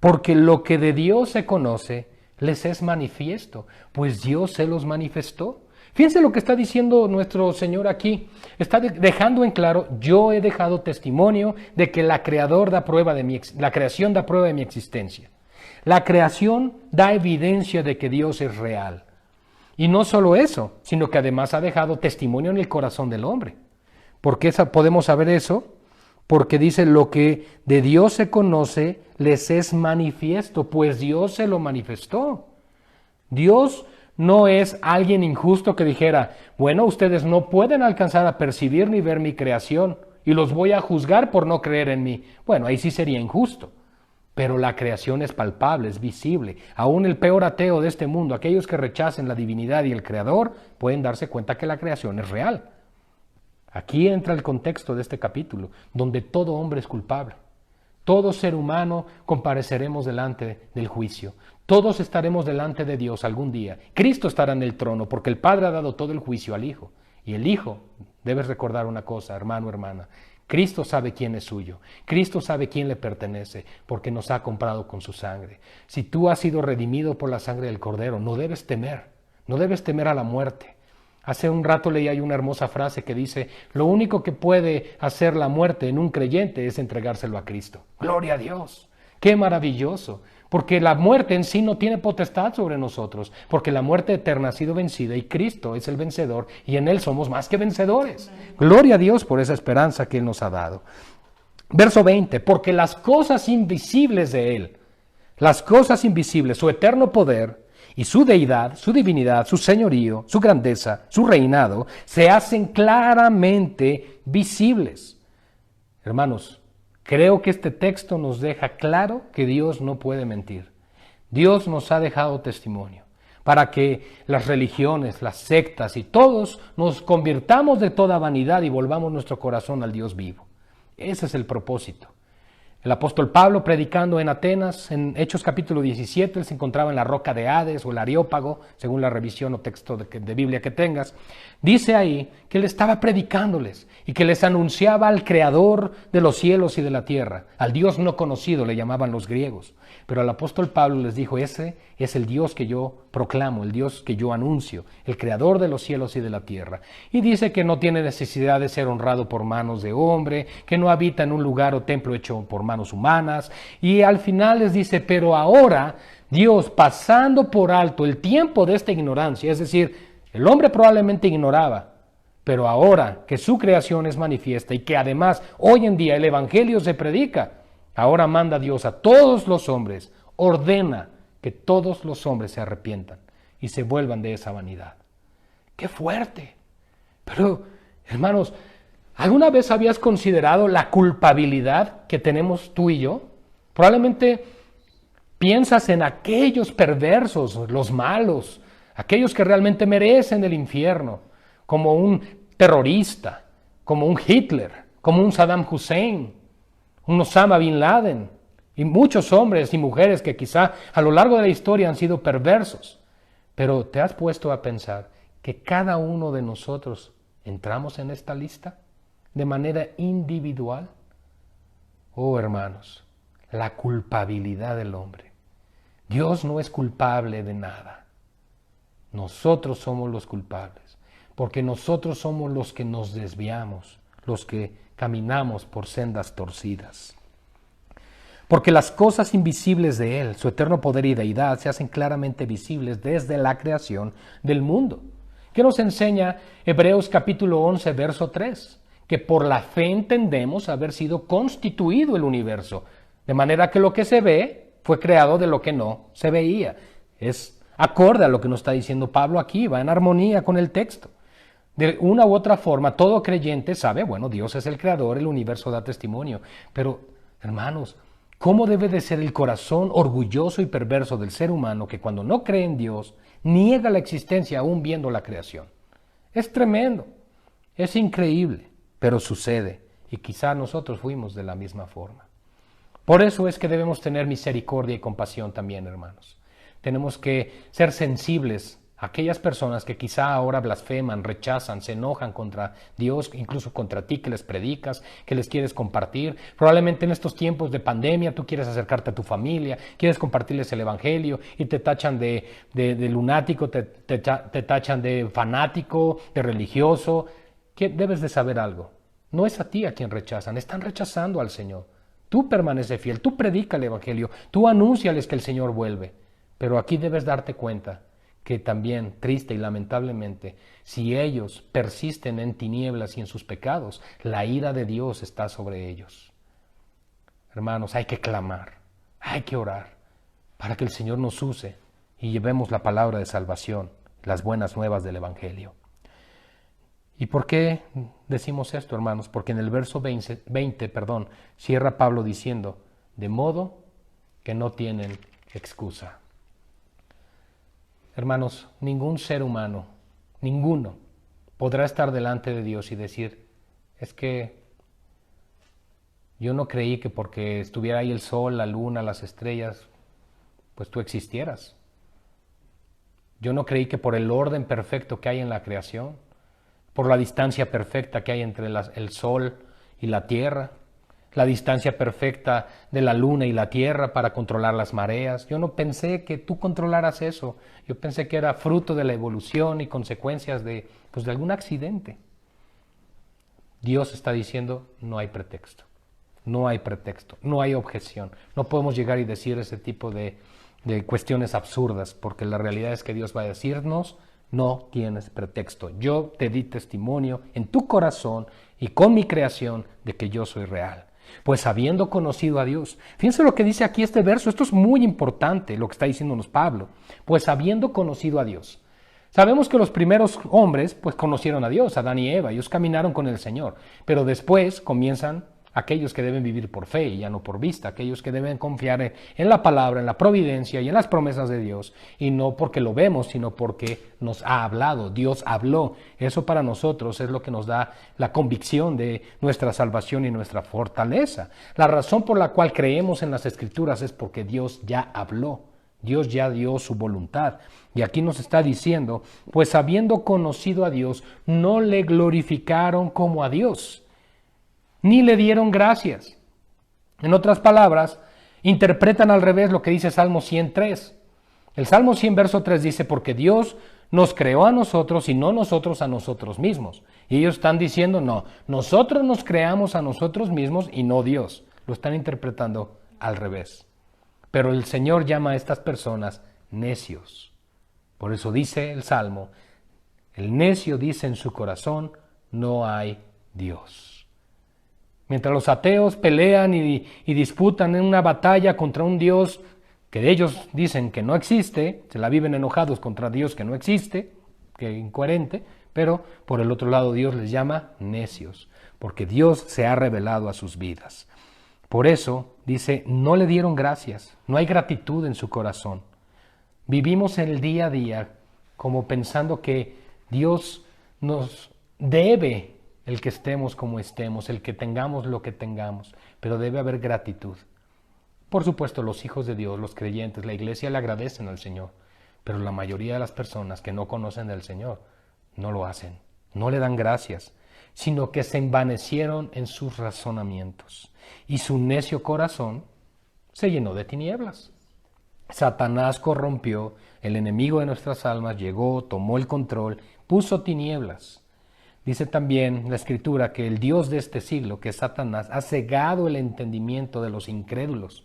Porque lo que de Dios se conoce, les es manifiesto, pues Dios se los manifestó. Fíjense lo que está diciendo nuestro Señor aquí. Está dejando en claro, yo he dejado testimonio de que la creación da prueba de mi existencia. La creación da evidencia de que Dios es real. Y no solo eso, sino que además ha dejado testimonio en el corazón del hombre. ¿Por qué podemos saber eso? Porque dice, lo que de Dios se conoce les es manifiesto, pues Dios se lo manifestó. Dios no es alguien injusto que dijera, bueno, ustedes no pueden alcanzar a percibir ni ver mi creación y los voy a juzgar por no creer en mí. Bueno, ahí sí sería injusto. Pero la creación es palpable, es visible. Aún el peor ateo de este mundo, aquellos que rechacen la divinidad y el Creador, pueden darse cuenta que la creación es real. Aquí entra el contexto de este capítulo, donde todo hombre es culpable. Todo ser humano compareceremos delante del juicio. Todos estaremos delante de Dios algún día. Cristo estará en el trono porque el Padre ha dado todo el juicio al Hijo. Y el Hijo, debes recordar una cosa, hermano, hermana, Cristo sabe quién es suyo. Cristo sabe quién le pertenece, porque nos ha comprado con su sangre. Si tú has sido redimido por la sangre del Cordero, no debes temer. No debes temer a la muerte. Hace un rato leí ahí una hermosa frase que dice, lo único que puede hacer la muerte en un creyente es entregárselo a Cristo. ¡Gloria a Dios! ¡Qué maravilloso! Porque la muerte en sí no tiene potestad sobre nosotros, porque la muerte eterna ha sido vencida y Cristo es el vencedor y en Él somos más que vencedores. Gloria a Dios por esa esperanza que Él nos ha dado. Verso 20, porque las cosas invisibles de Él, las cosas invisibles, su eterno poder y su deidad, su divinidad, su señorío, su grandeza, su reinado, se hacen claramente visibles. Hermanos, creo que este texto nos deja claro que Dios no puede mentir. Dios nos ha dejado testimonio para que las religiones, las sectas y todos nos convirtamos de toda vanidad y volvamos nuestro corazón al Dios vivo. Ese es el propósito. El apóstol Pablo, predicando en Atenas, en Hechos capítulo 17, él se encontraba en la roca de Hades o el Areópago, según la revisión o texto de Biblia que tengas. Dice ahí que él estaba predicándoles y que les anunciaba al Creador de los cielos y de la tierra, al Dios no conocido, le llamaban los griegos. Pero el apóstol Pablo les dijo, ese es el Dios que yo proclamo, el Dios que yo anuncio, el Creador de los cielos y de la tierra. Y dice que no tiene necesidad de ser honrado por manos de hombre, que no habita en un lugar o templo hecho por manos humanas. Y al final les dice, pero ahora Dios, pasando por alto el tiempo de esta ignorancia, es decir, el hombre probablemente ignoraba, pero ahora que su creación es manifiesta y que además hoy en día el evangelio se predica, ahora manda Dios a todos los hombres, ordena que todos los hombres se arrepientan y se vuelvan de esa vanidad. ¡Qué fuerte! Pero, hermanos, ¿alguna vez habías considerado la culpabilidad que tenemos tú y yo? Probablemente piensas en aquellos perversos, los malos, aquellos que realmente merecen el infierno, como un terrorista, como un Hitler, como un Saddam Hussein, un Osama Bin Laden, y muchos hombres y mujeres que quizá a lo largo de la historia han sido perversos. Pero ¿te has puesto a pensar que cada uno de nosotros entramos en esta lista de manera individual? Oh, hermanos, la culpabilidad del hombre. Dios no es culpable de nada. Nosotros somos los culpables, porque nosotros somos los que nos desviamos, los que caminamos por sendas torcidas. Porque las cosas invisibles de Él, su eterno poder y deidad, se hacen claramente visibles desde la creación del mundo. ¿Qué nos enseña Hebreos capítulo 11, verso 3? Que por la fe entendemos haber sido constituido el universo, de manera que lo que se ve fue creado de lo que no se veía. Es acorde a lo que nos está diciendo Pablo aquí, va en armonía con el texto. De una u otra forma, todo creyente sabe, bueno, Dios es el creador, el universo da testimonio. Pero, hermanos, ¿cómo debe de ser el corazón orgulloso y perverso del ser humano que cuando no cree en Dios, niega la existencia aún viendo la creación? Es tremendo, es increíble, pero sucede. Y quizá nosotros fuimos de la misma forma. Por eso es que debemos tener misericordia y compasión también, hermanos. Tenemos que ser sensibles a aquellas personas que quizá ahora blasfeman, rechazan, se enojan contra Dios, incluso contra ti que les predicas, que les quieres compartir. Probablemente en estos tiempos de pandemia tú quieres acercarte a tu familia, quieres compartirles el evangelio y te tachan de lunático, te tachan de fanático, de religioso. Que debes de saber algo. No es a ti a quien rechazan, están rechazando al Señor. Tú permanece fiel, tú predica el evangelio, tú anúnciales que el Señor vuelve. Pero aquí debes darte cuenta que también, triste y lamentablemente, si ellos persisten en tinieblas y en sus pecados, la ira de Dios está sobre ellos. Hermanos, hay que clamar, hay que orar, para que el Señor nos use y llevemos la palabra de salvación, las buenas nuevas del Evangelio. ¿Y por qué decimos esto, hermanos? Porque en el verso 20, cierra Pablo diciendo, de modo que no tienen excusa. Hermanos, ningún ser humano, ninguno, podrá estar delante de Dios y decir, es que yo no creí que porque estuviera ahí el sol, la luna, las estrellas, pues tú existieras. Yo no creí que por el orden perfecto que hay en la creación, por la distancia perfecta que hay entre el sol y la tierra, la distancia perfecta de la luna y la tierra para controlar las mareas. Yo no pensé que tú controlaras eso. Yo pensé que era fruto de la evolución y consecuencias de algún accidente. Dios está diciendo, no hay pretexto. No hay pretexto, no hay objeción. No podemos llegar y decir ese tipo de cuestiones absurdas, porque la realidad es que Dios va a decirnos, no tienes pretexto. Yo te di testimonio en tu corazón y con mi creación de que yo soy real. Pues habiendo conocido a Dios, fíjense lo que dice aquí este verso, esto es muy importante lo que está diciéndonos Pablo, pues habiendo conocido a Dios. Sabemos que los primeros hombres pues conocieron a Dios, Adán y Eva, ellos caminaron con el Señor, pero después comienzan aquellos que deben vivir por fe y ya no por vista, aquellos que deben confiar en la palabra, en la providencia y en las promesas de Dios, y no porque lo vemos, sino porque nos ha hablado, Dios habló. Eso para nosotros es lo que nos da la convicción de nuestra salvación y nuestra fortaleza. La razón por la cual creemos en las Escrituras es porque Dios ya habló, Dios ya dio su voluntad. Y aquí nos está diciendo, pues habiendo conocido a Dios, no le glorificaron como a Dios, ni le dieron gracias. En otras palabras, interpretan al revés lo que dice Salmo 103. El Salmo 100, verso 3 dice, porque Dios nos creó a nosotros y no nosotros a nosotros mismos. Y ellos están diciendo, no, nosotros nos creamos a nosotros mismos y no Dios. Lo están interpretando al revés. Pero el Señor llama a estas personas necios. Por eso dice el Salmo, el necio dice en su corazón, no hay Dios. Mientras los ateos pelean y disputan en una batalla contra un Dios que ellos dicen que no existe, se la viven enojados contra Dios que no existe, que incoherente, pero por el otro lado Dios les llama necios, porque Dios se ha revelado a sus vidas. Por eso dice, no le dieron gracias, no hay gratitud en su corazón. Vivimos en el día a día como pensando que Dios nos debe el que estemos como estemos, el que tengamos lo que tengamos, pero debe haber gratitud. Por supuesto, los hijos de Dios, los creyentes, la iglesia le agradecen al Señor, pero la mayoría de las personas que no conocen del Señor no lo hacen, no le dan gracias, sino que se envanecieron en sus razonamientos y su necio corazón se llenó de tinieblas. Satanás corrompió, el enemigo de nuestras almas llegó, tomó el control, puso tinieblas. Dice también la Escritura que el Dios de este siglo, que es Satanás, ha cegado el entendimiento de los incrédulos.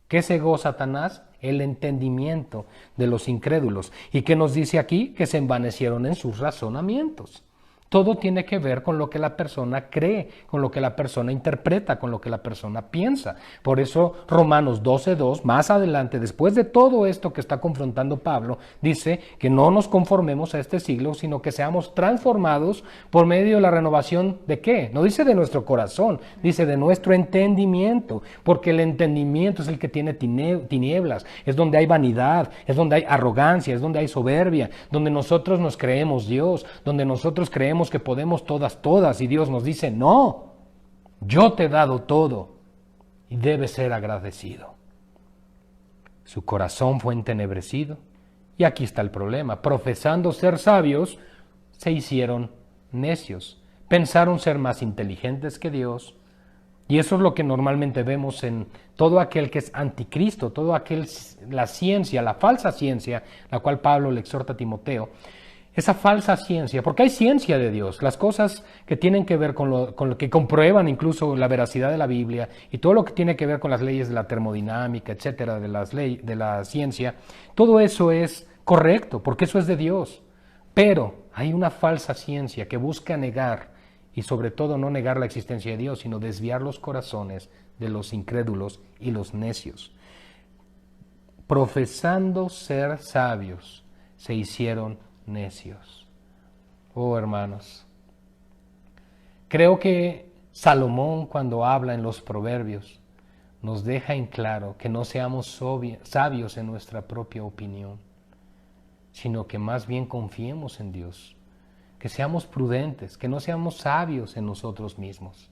¿Qué cegó Satanás? El entendimiento de los incrédulos. ¿Y qué nos dice aquí? Que se envanecieron en sus razonamientos. Todo tiene que ver con lo que la persona cree, con lo que la persona interpreta, con lo que la persona piensa. Por eso Romanos 12:2, más adelante, después de todo esto que está confrontando Pablo, dice que no nos conformemos a este siglo, sino que seamos transformados por medio de la renovación ¿de qué? No dice de nuestro corazón, dice de nuestro entendimiento, porque el entendimiento es el que tiene tinieblas, es donde hay vanidad, es donde hay arrogancia, es donde hay soberbia, donde nosotros nos creemos Dios, donde nosotros creemos que podemos todas, y Dios nos dice, no, yo te he dado todo, y debes ser agradecido. Su corazón fue entenebrecido, y aquí está el problema, profesando ser sabios, se hicieron necios, pensaron ser más inteligentes que Dios, y eso es lo que normalmente vemos en todo aquel que es anticristo, todo aquel, la ciencia, la falsa ciencia, la cual Pablo le exhorta a Timoteo, esa falsa ciencia, porque hay ciencia de Dios, las cosas que tienen que ver con lo que comprueban incluso la veracidad de la Biblia y todo lo que tiene que ver con las leyes de la termodinámica, etcétera, de la ciencia, todo eso es correcto, porque eso es de Dios. Pero hay una falsa ciencia que busca negar, y sobre todo no negar la existencia de Dios, sino desviar los corazones de los incrédulos y los necios. Profesando ser sabios, se hicieron necios. Oh, hermanos, creo que Salomón, cuando habla en los Proverbios, nos deja en claro que no seamos sabios en nuestra propia opinión, sino que más bien confiemos en Dios, que seamos prudentes, que no seamos sabios en nosotros mismos.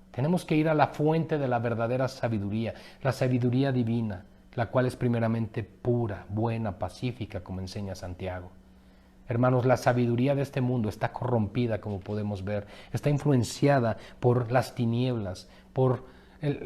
Tenemos que ir a la fuente de la verdadera sabiduría, la sabiduría divina, la cual es primeramente pura, buena, pacífica, como enseña Santiago. Hermanos, la sabiduría de este mundo está corrompida, como podemos ver, está influenciada por las tinieblas, por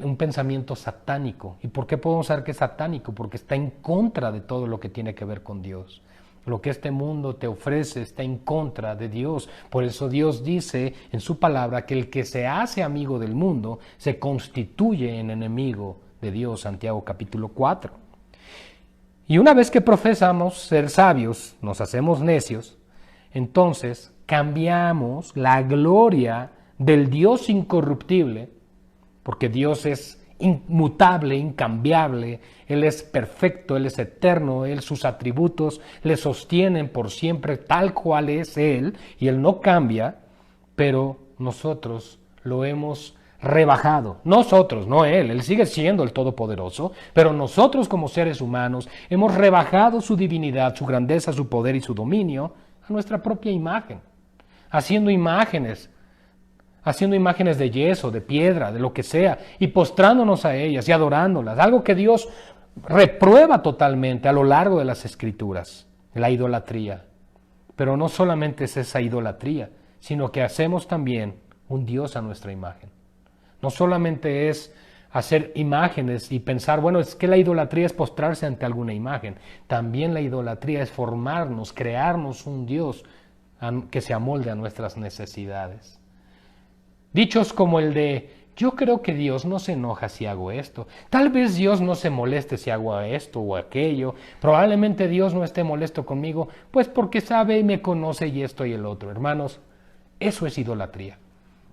un pensamiento satánico. ¿Y por qué podemos saber que es satánico? Porque está en contra de todo lo que tiene que ver con Dios. Lo que este mundo te ofrece está en contra de Dios. Por eso Dios dice en su palabra que el que se hace amigo del mundo se constituye en enemigo de Dios, Santiago capítulo 4. Y una vez que profesamos ser sabios, nos hacemos necios, entonces cambiamos la gloria del Dios incorruptible, porque Dios es inmutable, incambiable, Él es perfecto, Él es eterno, sus atributos le sostienen por siempre tal cual es Él, y Él no cambia, pero nosotros lo hemos rebajado. Nosotros, no Él sigue siendo el Todopoderoso, pero nosotros como seres humanos hemos rebajado su divinidad, su grandeza, su poder y su dominio a nuestra propia imagen, haciendo imágenes de yeso, de piedra, de lo que sea, y postrándonos a ellas y adorándolas, algo que Dios reprueba totalmente a lo largo de las Escrituras, la idolatría. Pero no solamente es esa idolatría, sino que hacemos también un Dios a nuestra imagen. No solamente es hacer imágenes y pensar, bueno, es que la idolatría es postrarse ante alguna imagen. También la idolatría es formarnos, crearnos un Dios que se amolde a nuestras necesidades. Dichos como el de, yo creo que Dios no se enoja si hago esto. Tal vez Dios no se moleste si hago esto o aquello. Probablemente Dios no esté molesto conmigo, pues porque sabe y me conoce y esto y el otro. Hermanos, eso es idolatría.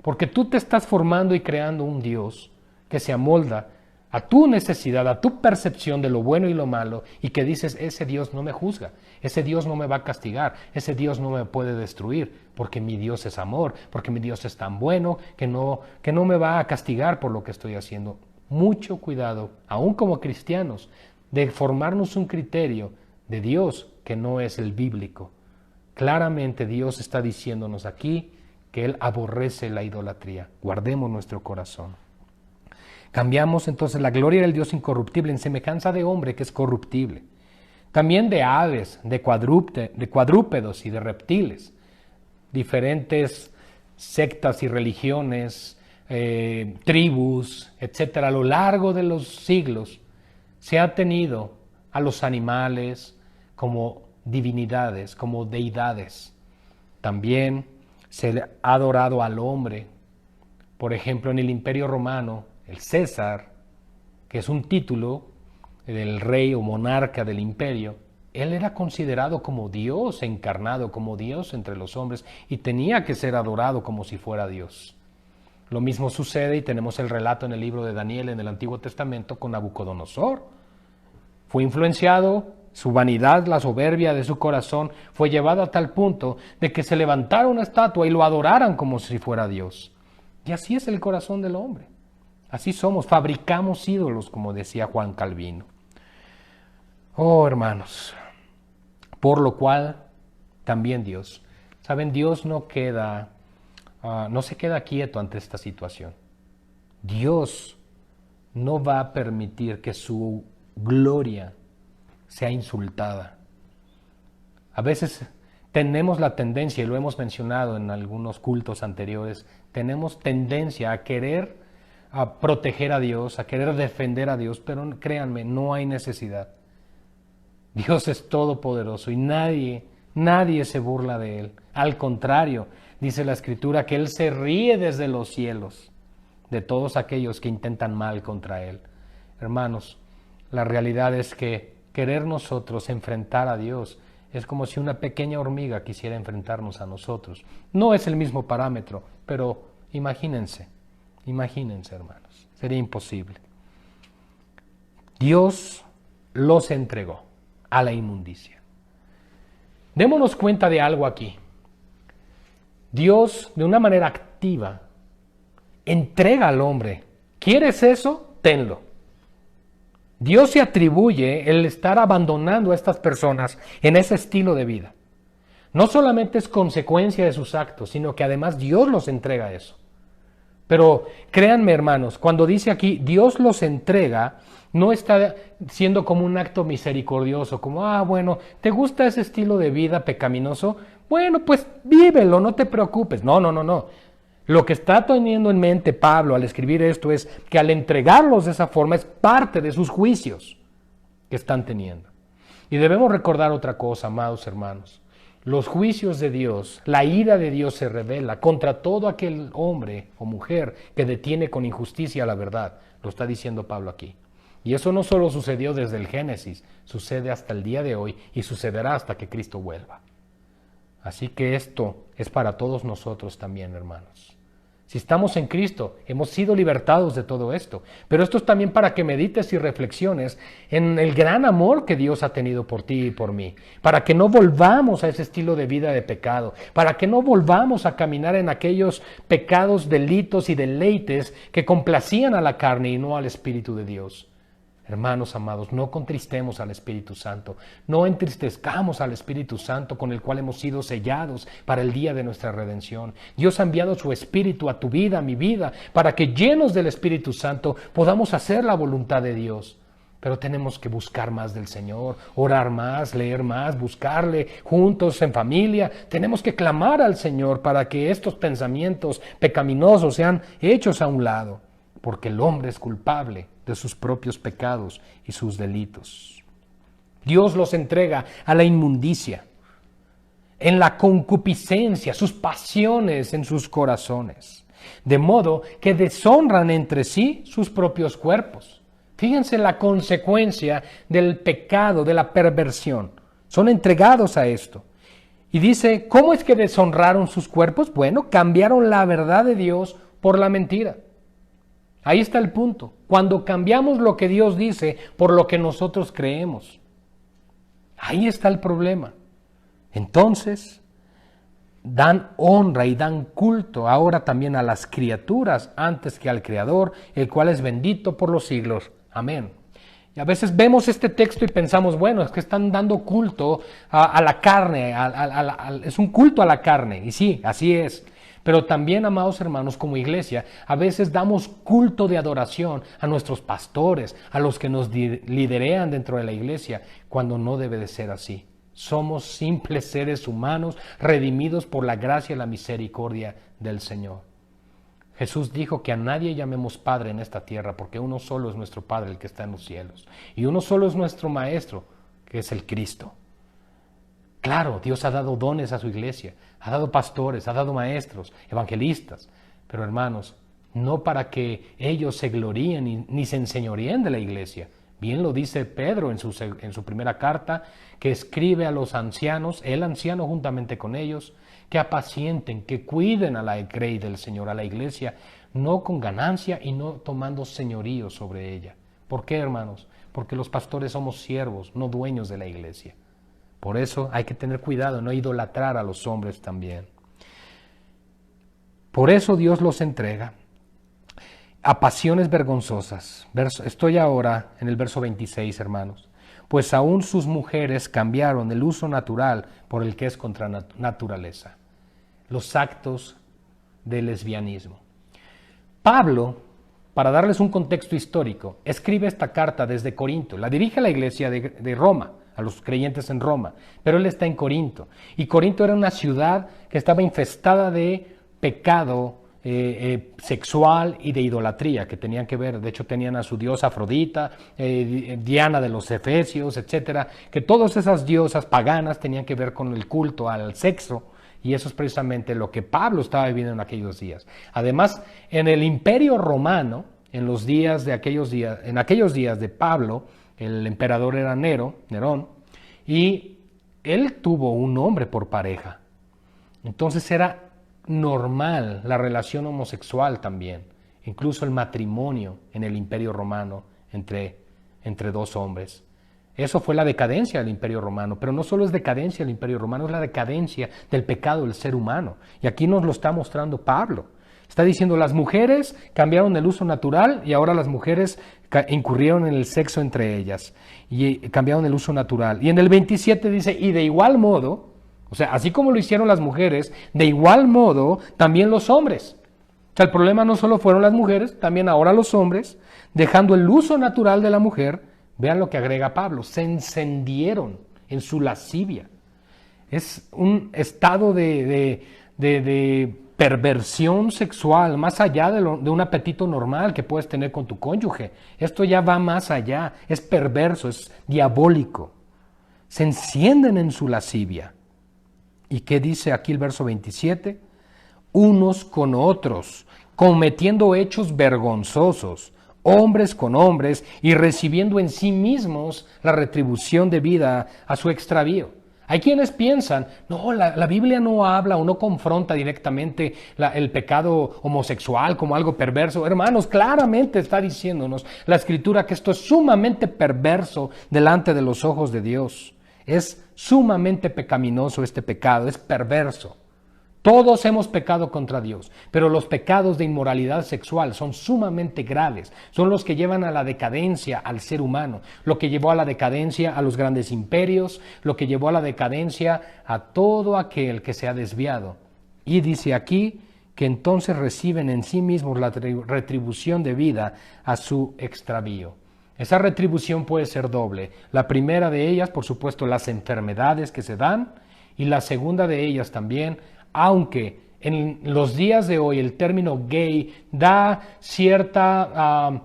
Porque tú te estás formando y creando un Dios que se amolda a tu necesidad, a tu percepción de lo bueno y lo malo, y que dices, ese Dios no me juzga, ese Dios no me va a castigar, ese Dios no me puede destruir, porque mi Dios es amor, porque mi Dios es tan bueno que no me va a castigar por lo que estoy haciendo. Mucho cuidado, aún como cristianos, de formarnos un criterio de Dios que no es el bíblico. Claramente Dios está diciéndonos aquí que Él aborrece la idolatría. Guardemos nuestro corazón. Cambiamos entonces la gloria del Dios incorruptible en semejanza de hombre que es corruptible. También de aves, de cuadrúpedos y de reptiles. Diferentes sectas y religiones, tribus, etcétera. A lo largo de los siglos se ha tenido a los animales como divinidades, como deidades. También se ha adorado al hombre. Por ejemplo, en el Imperio Romano, el César, que es un título del rey o monarca del imperio, él era considerado como Dios encarnado, como Dios entre los hombres, y tenía que ser adorado como si fuera Dios. Lo mismo sucede, y tenemos el relato en el libro de Daniel en el Antiguo Testamento, con Nabucodonosor. Fue influenciado, su vanidad, la soberbia de su corazón, fue llevada a tal punto de que se levantara una estatua y lo adoraran como si fuera Dios. Y así es el corazón del hombre. Así somos, fabricamos ídolos, como decía Juan Calvino. Oh, hermanos, por lo cual también Dios, ¿saben? Dios no se queda quieto ante esta situación. Dios no va a permitir que su gloria sea insultada. A veces tenemos la tendencia, y lo hemos mencionado en algunos cultos anteriores, tenemos tendencia a querer proteger a Dios, a querer defender a Dios, pero créanme, no hay necesidad. Dios es todopoderoso y nadie se burla de Él. Al contrario, dice la Escritura que Él se ríe desde los cielos de todos aquellos que intentan mal contra Él. Hermanos, la realidad es que querer nosotros enfrentar a Dios es como si una pequeña hormiga quisiera enfrentarnos a nosotros. No es el mismo parámetro, pero imagínense, hermanos, sería imposible. Dios los entregó a la inmundicia. Démonos cuenta de algo aquí. Dios, de una manera activa, entrega al hombre. ¿Quieres eso? Tenlo. Dios se atribuye el estar abandonando a estas personas en ese estilo de vida. No solamente es consecuencia de sus actos, sino que además Dios los entrega a eso. Pero créanme, hermanos, cuando dice aquí Dios los entrega, No está siendo como un acto misericordioso, como, bueno, ¿te gusta ese estilo de vida pecaminoso? Bueno, pues vívelo, no te preocupes. No. Lo que está teniendo en mente Pablo al escribir esto es que al entregarlos de esa forma es parte de sus juicios que están teniendo. Y debemos recordar otra cosa, amados hermanos. Los juicios de Dios, la ira de Dios se revela contra todo aquel hombre o mujer que detiene con injusticia la verdad. Lo está diciendo Pablo aquí. Y eso no solo sucedió desde el Génesis, sucede hasta el día de hoy y sucederá hasta que Cristo vuelva. Así que esto es para todos nosotros también, hermanos. Si estamos en Cristo, hemos sido libertados de todo esto. Pero esto es también para que medites y reflexiones en el gran amor que Dios ha tenido por ti y por mí. Para que no volvamos a ese estilo de vida de pecado. Para que no volvamos a caminar en aquellos pecados, delitos y deleites que complacían a la carne y no al Espíritu de Dios. Hermanos amados, no contristemos al Espíritu Santo, no entristezcamos al Espíritu Santo con el cual hemos sido sellados para el día de nuestra redención. Dios ha enviado su Espíritu a tu vida, a mi vida, para que llenos del Espíritu Santo podamos hacer la voluntad de Dios. Pero tenemos que buscar más del Señor, orar más, leer más, buscarle juntos en familia. Tenemos que clamar al Señor para que estos pensamientos pecaminosos sean hechos a un lado, porque el hombre es culpable de sus propios pecados y sus delitos. Dios los entrega a la inmundicia, en la concupiscencia, sus pasiones en sus corazones, de modo que deshonran entre sí sus propios cuerpos. Fíjense la consecuencia del pecado, de la perversión. Son entregados a esto. Y dice, ¿cómo es que deshonraron sus cuerpos? Bueno, cambiaron la verdad de Dios por la mentira. Ahí está el punto. Cuando cambiamos lo que Dios dice por lo que nosotros creemos. Ahí está el problema. Entonces, dan honra y dan culto ahora también a las criaturas antes que al Creador, el cual es bendito por los siglos. Amén. Y a veces vemos este texto y pensamos, bueno, es que están dando culto a la carne, es un culto a la carne. Y sí, así es. Pero también, amados hermanos, como iglesia, a veces damos culto de adoración a nuestros pastores, a los que nos liderean dentro de la iglesia, cuando no debe de ser así. Somos simples seres humanos, redimidos por la gracia y la misericordia del Señor. Jesús dijo que a nadie llamemos Padre en esta tierra, porque uno solo es nuestro Padre, el que está en los cielos. Y uno solo es nuestro Maestro, que es el Cristo. Claro, Dios ha dado dones a su iglesia, ha dado pastores, ha dado maestros, evangelistas, pero hermanos, no para que ellos se gloríen ni se enseñoríen de la iglesia. Bien lo dice Pedro en su primera carta, que escribe a los ancianos, el anciano juntamente con ellos, que apacienten, que cuiden a la grey del Señor, a la iglesia, no con ganancia y no tomando señorío sobre ella. ¿Por qué, hermanos? Porque los pastores somos siervos, no dueños de la iglesia. Por eso hay que tener cuidado, no idolatrar a los hombres también. Por eso Dios los entrega a pasiones vergonzosas. Estoy ahora en el verso 26, hermanos. Pues aún sus mujeres cambiaron el uso natural por el que es contra naturaleza. Los actos de lesbianismo. Pablo, para darles un contexto histórico, escribe esta carta desde Corinto. La dirige a la iglesia de Roma, a los creyentes en Roma, pero él está en Corinto. Y Corinto era una ciudad que estaba infestada de pecado sexual y de idolatría, que tenían que ver, de hecho tenían a su diosa Afrodita, Diana de los Efesios, etcétera, que todas esas diosas paganas tenían que ver con el culto al sexo, y eso es precisamente lo que Pablo estaba viviendo en aquellos días. Además, en el Imperio Romano, en aquellos días de Pablo, el emperador era Nerón, y él tuvo un hombre por pareja. Entonces era normal la relación homosexual también, incluso el matrimonio en el Imperio Romano entre dos hombres. Eso fue la decadencia del Imperio Romano, pero no solo es decadencia del Imperio Romano, es la decadencia del pecado del ser humano. Y aquí nos lo está mostrando Pablo. Está diciendo, las mujeres cambiaron el uso natural y ahora las mujeres incurrieron en el sexo entre ellas y cambiaron el uso natural. Y en el 27 dice, y de igual modo, o sea, así como lo hicieron las mujeres, de igual modo también los hombres. O sea, el problema no solo fueron las mujeres, también ahora los hombres, dejando el uso natural de la mujer. Vean lo que agrega Pablo, se encendieron en su lascivia. Es un estado de perversión sexual, más allá de un apetito normal que puedes tener con tu cónyuge. Esto ya va más allá, es perverso, es diabólico. Se encienden en su lascivia. ¿Y qué dice aquí el verso 27? Unos con otros, cometiendo hechos vergonzosos, hombres con hombres, y recibiendo en sí mismos la retribución debida a su extravío. Hay quienes piensan, no, la Biblia no habla o no confronta directamente el pecado homosexual como algo perverso. Hermanos, claramente está diciéndonos la Escritura que esto es sumamente perverso delante de los ojos de Dios. Es sumamente pecaminoso este pecado, es perverso. Todos hemos pecado contra Dios, pero los pecados de inmoralidad sexual son sumamente graves, son los que llevan a la decadencia al ser humano, lo que llevó a la decadencia a los grandes imperios, lo que llevó a la decadencia a todo aquel que se ha desviado. Y dice aquí que entonces reciben en sí mismos la retribución debida a su extravío. Esa retribución puede ser doble. La primera de ellas, por supuesto, las enfermedades que se dan, y la segunda de ellas también, aunque en los días de hoy el término gay da cierta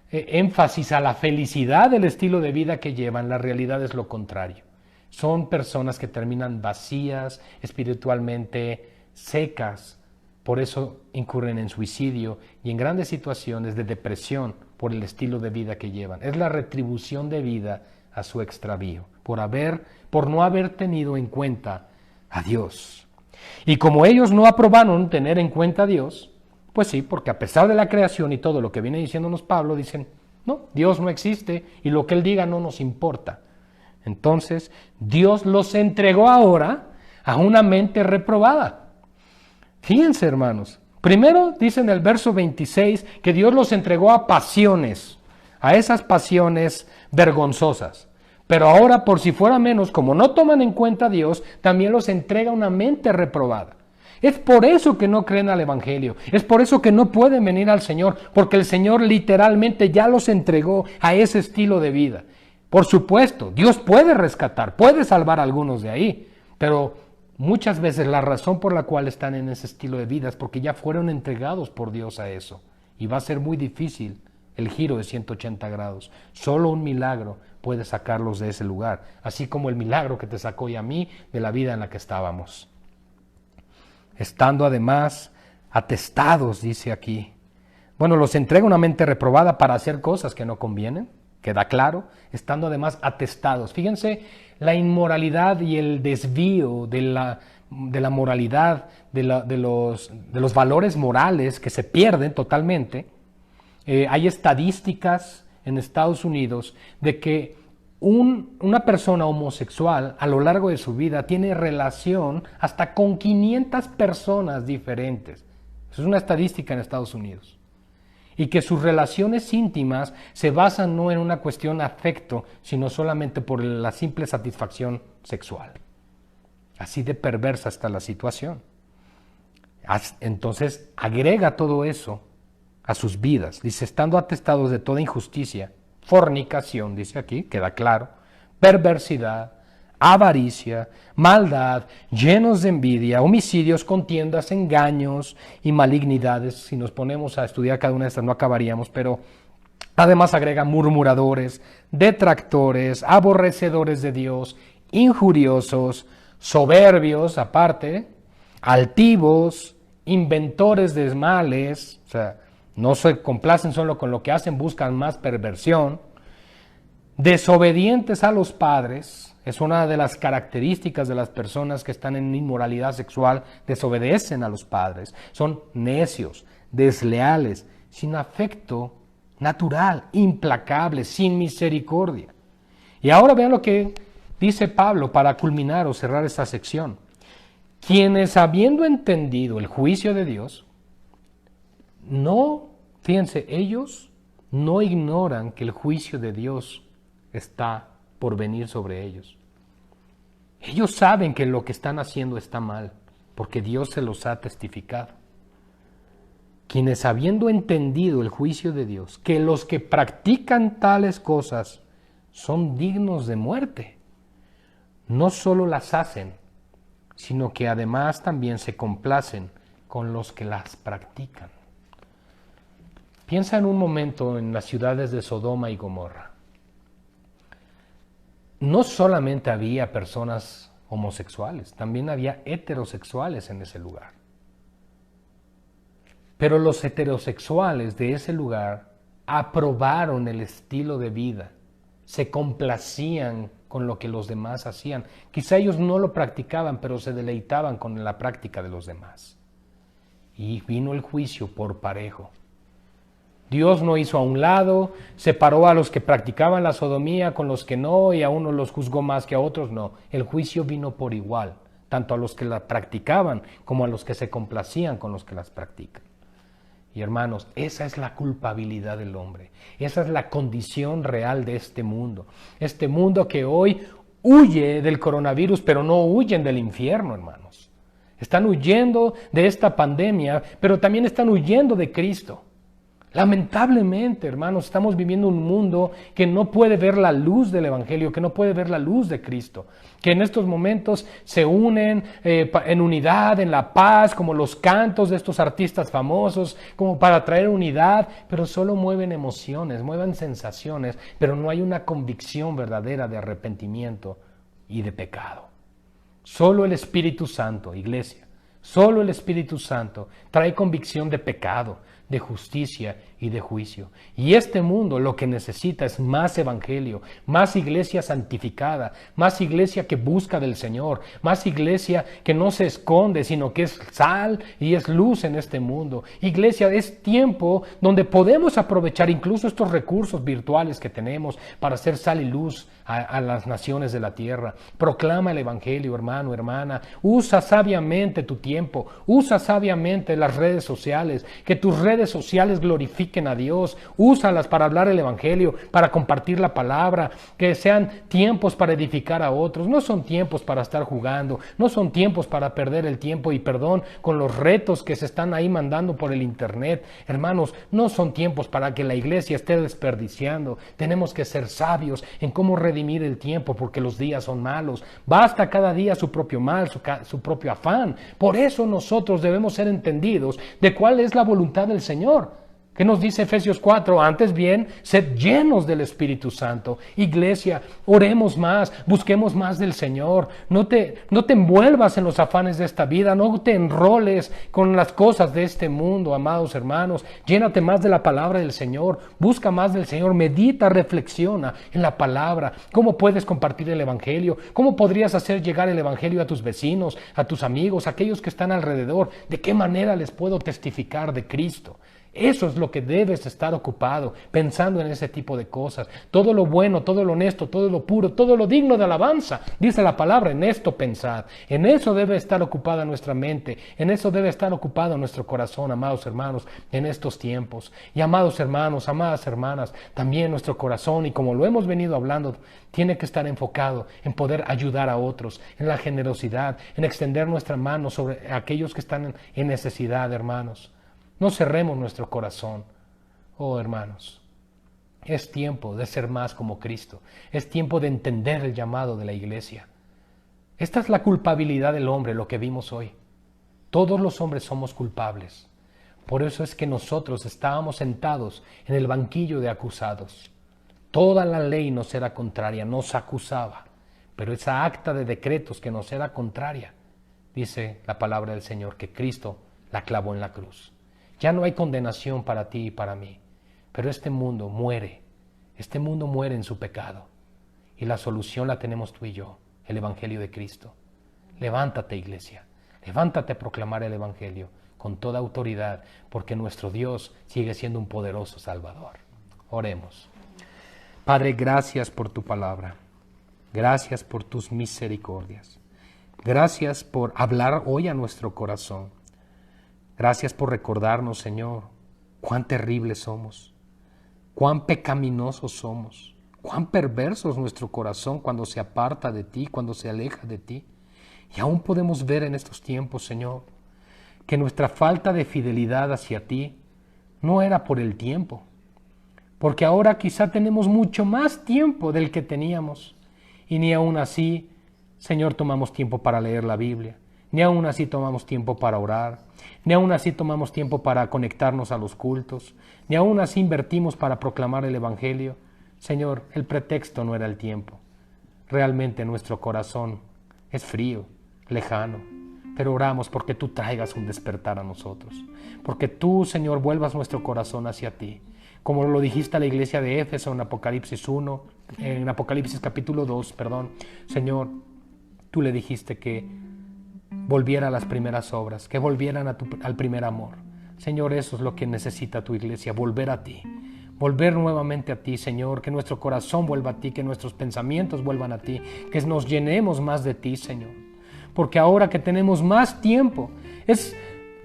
énfasis a la felicidad del estilo de vida que llevan, la realidad es lo contrario. Son personas que terminan vacías, espiritualmente secas, por eso incurren en suicidio y en grandes situaciones de depresión por el estilo de vida que llevan. Es la retribución debida a su extravío, por no haber tenido en cuenta a Dios. Y como ellos no aprobaron tener en cuenta a Dios, pues sí, porque a pesar de la creación y todo lo que viene diciéndonos Pablo, dicen, no, Dios no existe y lo que Él diga no nos importa. Entonces, Dios los entregó ahora a una mente reprobada. Fíjense, hermanos, primero dice en el verso 26 que Dios los entregó a pasiones, a esas pasiones vergonzosas. Pero ahora, por si fuera menos, como no toman en cuenta a Dios, también los entrega una mente reprobada. Es por eso que no creen al Evangelio, es por eso que no pueden venir al Señor, porque el Señor literalmente ya los entregó a ese estilo de vida. Por supuesto, Dios puede rescatar, puede salvar a algunos de ahí, pero muchas veces la razón por la cual están en ese estilo de vida es porque ya fueron entregados por Dios a eso. Y va a ser muy difícil el giro de 180 grados. Solo un milagro puede sacarlos de ese lugar, así como el milagro que te sacó y a mí de la vida en la que estábamos. Estando además atestados, dice aquí. Bueno, los entrega una mente reprobada para hacer cosas que no convienen, queda claro, estando además atestados. Fíjense la inmoralidad y el desvío de la moralidad, de los valores morales que se pierden totalmente. Hay estadísticas en Estados Unidos de que una persona homosexual a lo largo de su vida tiene relación hasta con 500 personas diferentes. Eso es una estadística en Estados Unidos. Y que sus relaciones íntimas se basan no en una cuestión de afecto, sino solamente por la simple satisfacción sexual. Así de perversa está la situación. Entonces agrega todo eso a sus vidas. Dice, estando atestados de toda injusticia, fornicación, dice aquí, queda claro, perversidad, avaricia, maldad, llenos de envidia, homicidios, contiendas, engaños y malignidades. Si nos ponemos a estudiar cada una de estas no acabaríamos, pero además agrega murmuradores, detractores, aborrecedores de Dios, injuriosos, soberbios, aparte, altivos, inventores de males, o sea, no se complacen solo con lo que hacen, buscan más perversión, desobedientes a los padres, es una de las características de las personas que están en inmoralidad sexual, desobedecen a los padres, son necios, desleales, sin afecto natural, implacables, sin misericordia. Y ahora vean lo que dice Pablo para culminar o cerrar esta sección. Quienes habiendo entendido el juicio de Dios, fíjense, ellos no ignoran que el juicio de Dios está por venir sobre ellos. Ellos saben que lo que están haciendo está mal, porque Dios se los ha testificado. quienes habiendo entendido el juicio de Dios, que los que practican tales cosas son dignos de muerte, no solo las hacen, sino que además también se complacen con los que las practican. Piensa en un momento en las ciudades de Sodoma y Gomorra. No solamente había personas homosexuales, también había heterosexuales en ese lugar. Pero los heterosexuales de ese lugar aprobaron el estilo de vida, se complacían con lo que los demás hacían. Quizá ellos no lo practicaban, pero se deleitaban con la práctica de los demás. Y vino el juicio por parejo. Dios no hizo a un lado, separó a los que practicaban la sodomía con los que no, y a unos los juzgó más que a otros, no. El juicio vino por igual, tanto a los que la practicaban como a los que se complacían con los que las practican. Y hermanos, esa es la culpabilidad del hombre, esa es la condición real de este mundo que hoy huye del coronavirus, pero no huyen del infierno, hermanos. Están huyendo de esta pandemia, pero también están huyendo de Cristo. Lamentablemente, hermanos, estamos viviendo un mundo que no puede ver la luz del Evangelio, que no puede ver la luz de Cristo, que en estos momentos se unen en unidad, en la paz, como los cantos de estos artistas famosos, como para traer unidad, pero solo mueven emociones, mueven sensaciones, pero no hay una convicción verdadera de arrepentimiento y de pecado. Solo el Espíritu Santo, iglesia, solo el Espíritu Santo trae convicción de pecado, de justicia y de juicio. Y este mundo lo que necesita es más evangelio, más iglesia santificada, más iglesia que busca del Señor, más iglesia que no se esconde, sino que es sal y es luz en este mundo. Iglesia, es tiempo donde podemos aprovechar incluso estos recursos virtuales que tenemos para hacer sal y luz a las naciones de la tierra. Proclama el evangelio, hermano, hermana. Usa sabiamente tu tiempo, usa sabiamente las redes sociales, que tus redes sociales glorifiquen a Dios. Úsalas para hablar el evangelio, para compartir la palabra, que sean tiempos para edificar a otros. No son tiempos para estar jugando, no son tiempos para perder el tiempo y perdón con los retos que se están ahí mandando por el internet. Hermanos, no son tiempos para que la iglesia esté desperdiciando. Tenemos que ser sabios en cómo redimir el tiempo, porque los días son malos. Basta cada día su propio mal, su propio afán. Por eso nosotros debemos ser entendidos de cuál es la voluntad del Señor. ¿Qué nos dice Efesios 4? Antes bien, sed llenos del Espíritu Santo. Iglesia, oremos más, busquemos más del Señor. No te envuelvas en los afanes de esta vida, no te enroles con las cosas de este mundo, amados hermanos. Llénate más de la palabra del Señor, busca más del Señor, medita, reflexiona en la palabra. ¿Cómo puedes compartir el Evangelio? ¿Cómo podrías hacer llegar el Evangelio a tus vecinos, a tus amigos, a aquellos que están alrededor? ¿De qué manera les puedo testificar de Cristo? Eso es lo que debes estar ocupado, pensando en ese tipo de cosas. Todo lo bueno, todo lo honesto, todo lo puro, todo lo digno de alabanza. Dice la palabra, en esto pensad. En eso debe estar ocupada nuestra mente, en eso debe estar ocupado nuestro corazón, amados hermanos, en estos tiempos. Y amados hermanos, amadas hermanas, también nuestro corazón, y como lo hemos venido hablando, tiene que estar enfocado en poder ayudar a otros, en la generosidad, en extender nuestra mano sobre aquellos que están en necesidad, hermanos. No cerremos nuestro corazón. Oh, hermanos, es tiempo de ser más como Cristo. Es tiempo de entender el llamado de la iglesia. Esta es la culpabilidad del hombre, lo que vimos hoy. Todos los hombres somos culpables. Por eso es que nosotros estábamos sentados en el banquillo de acusados. Toda la ley nos era contraria, nos acusaba. Pero esa acta de decretos que nos era contraria, dice la palabra del Señor, que Cristo la clavó en la cruz. Ya no hay condenación para ti y para mí, pero este mundo muere en su pecado, y la solución la tenemos tú y yo, el Evangelio de Cristo. Levántate, iglesia, levántate a proclamar el Evangelio con toda autoridad, porque nuestro Dios sigue siendo un poderoso Salvador. Oremos. Padre, gracias por tu palabra, gracias por tus misericordias, gracias por hablar hoy a nuestro corazón. Gracias por recordarnos, Señor, cuán terribles somos, cuán pecaminosos somos, cuán perverso es nuestro corazón cuando se aparta de ti, cuando se aleja de ti. Y aún podemos ver en estos tiempos, Señor, que nuestra falta de fidelidad hacia ti no era por el tiempo, porque ahora quizá tenemos mucho más tiempo del que teníamos, y ni aún así, Señor, tomamos tiempo para leer la Biblia, ni aún así tomamos tiempo para orar, ni aún así tomamos tiempo para conectarnos a los cultos, ni aún así invertimos para proclamar el Evangelio. Señor, el pretexto no era el tiempo. Realmente nuestro corazón es frío, lejano, pero oramos porque tú traigas un despertar a nosotros, porque tú, Señor, vuelvas nuestro corazón hacia ti, como lo dijiste a la iglesia de Éfeso en Apocalipsis capítulo 2, Señor, tú le dijiste que volviera a las primeras obras, que volvieran al primer amor. Señor, eso es lo que necesita tu iglesia, volver a ti, volver nuevamente a ti, Señor, que nuestro corazón vuelva a ti, que nuestros pensamientos vuelvan a ti, que nos llenemos más de ti, Señor. Porque ahora que tenemos más tiempo, es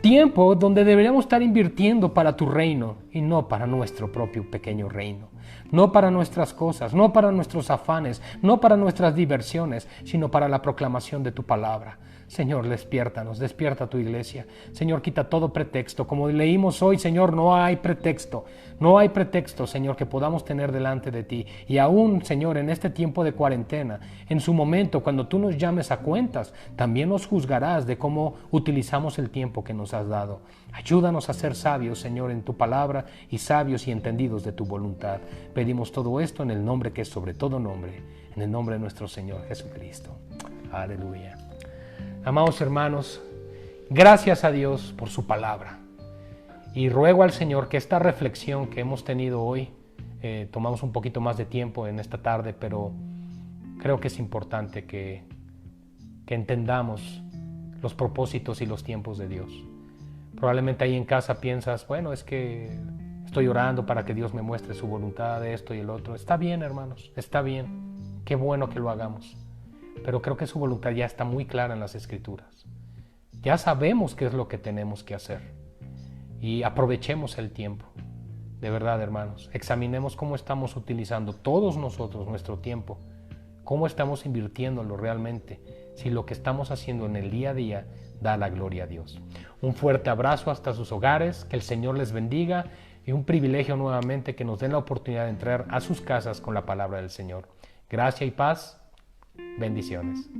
tiempo donde deberíamos estar invirtiendo para tu reino y no para nuestro propio pequeño reino. No para nuestras cosas, no para nuestros afanes, no para nuestras diversiones, sino para la proclamación de tu palabra. Señor, despiértanos, despierta tu iglesia. Señor, quita todo pretexto. Como leímos hoy, Señor, no hay pretexto, Señor, que podamos tener delante de ti. Y aún, Señor, en este tiempo de cuarentena, en su momento, cuando tú nos llames a cuentas, también nos juzgarás de cómo utilizamos el tiempo que nos has dado. Ayúdanos a ser sabios, Señor, en tu palabra y sabios y entendidos de tu voluntad. Pedimos todo esto en el nombre que es sobre todo nombre, en el nombre de nuestro Señor Jesucristo. Aleluya. Amados hermanos, gracias a Dios por su palabra. Y ruego al Señor que esta reflexión que hemos tenido hoy, tomamos un poquito más de tiempo en esta tarde, pero creo que es importante que entendamos los propósitos y los tiempos de Dios. Probablemente ahí en casa piensas, bueno, es que estoy orando para que Dios me muestre su voluntad de esto y el otro. Está bien, hermanos, está bien. Qué bueno que lo hagamos. Pero creo que su voluntad ya está muy clara en las Escrituras. Ya sabemos qué es lo que tenemos que hacer. Y aprovechemos el tiempo. De verdad, hermanos, examinemos cómo estamos utilizando todos nosotros nuestro tiempo. Cómo estamos invirtiéndolo realmente. Si lo que estamos haciendo en el día a día da la gloria a Dios. Un fuerte abrazo hasta sus hogares. Que el Señor les bendiga. Y un privilegio nuevamente que nos den la oportunidad de entrar a sus casas con la palabra del Señor. Gracia y paz. Bendiciones.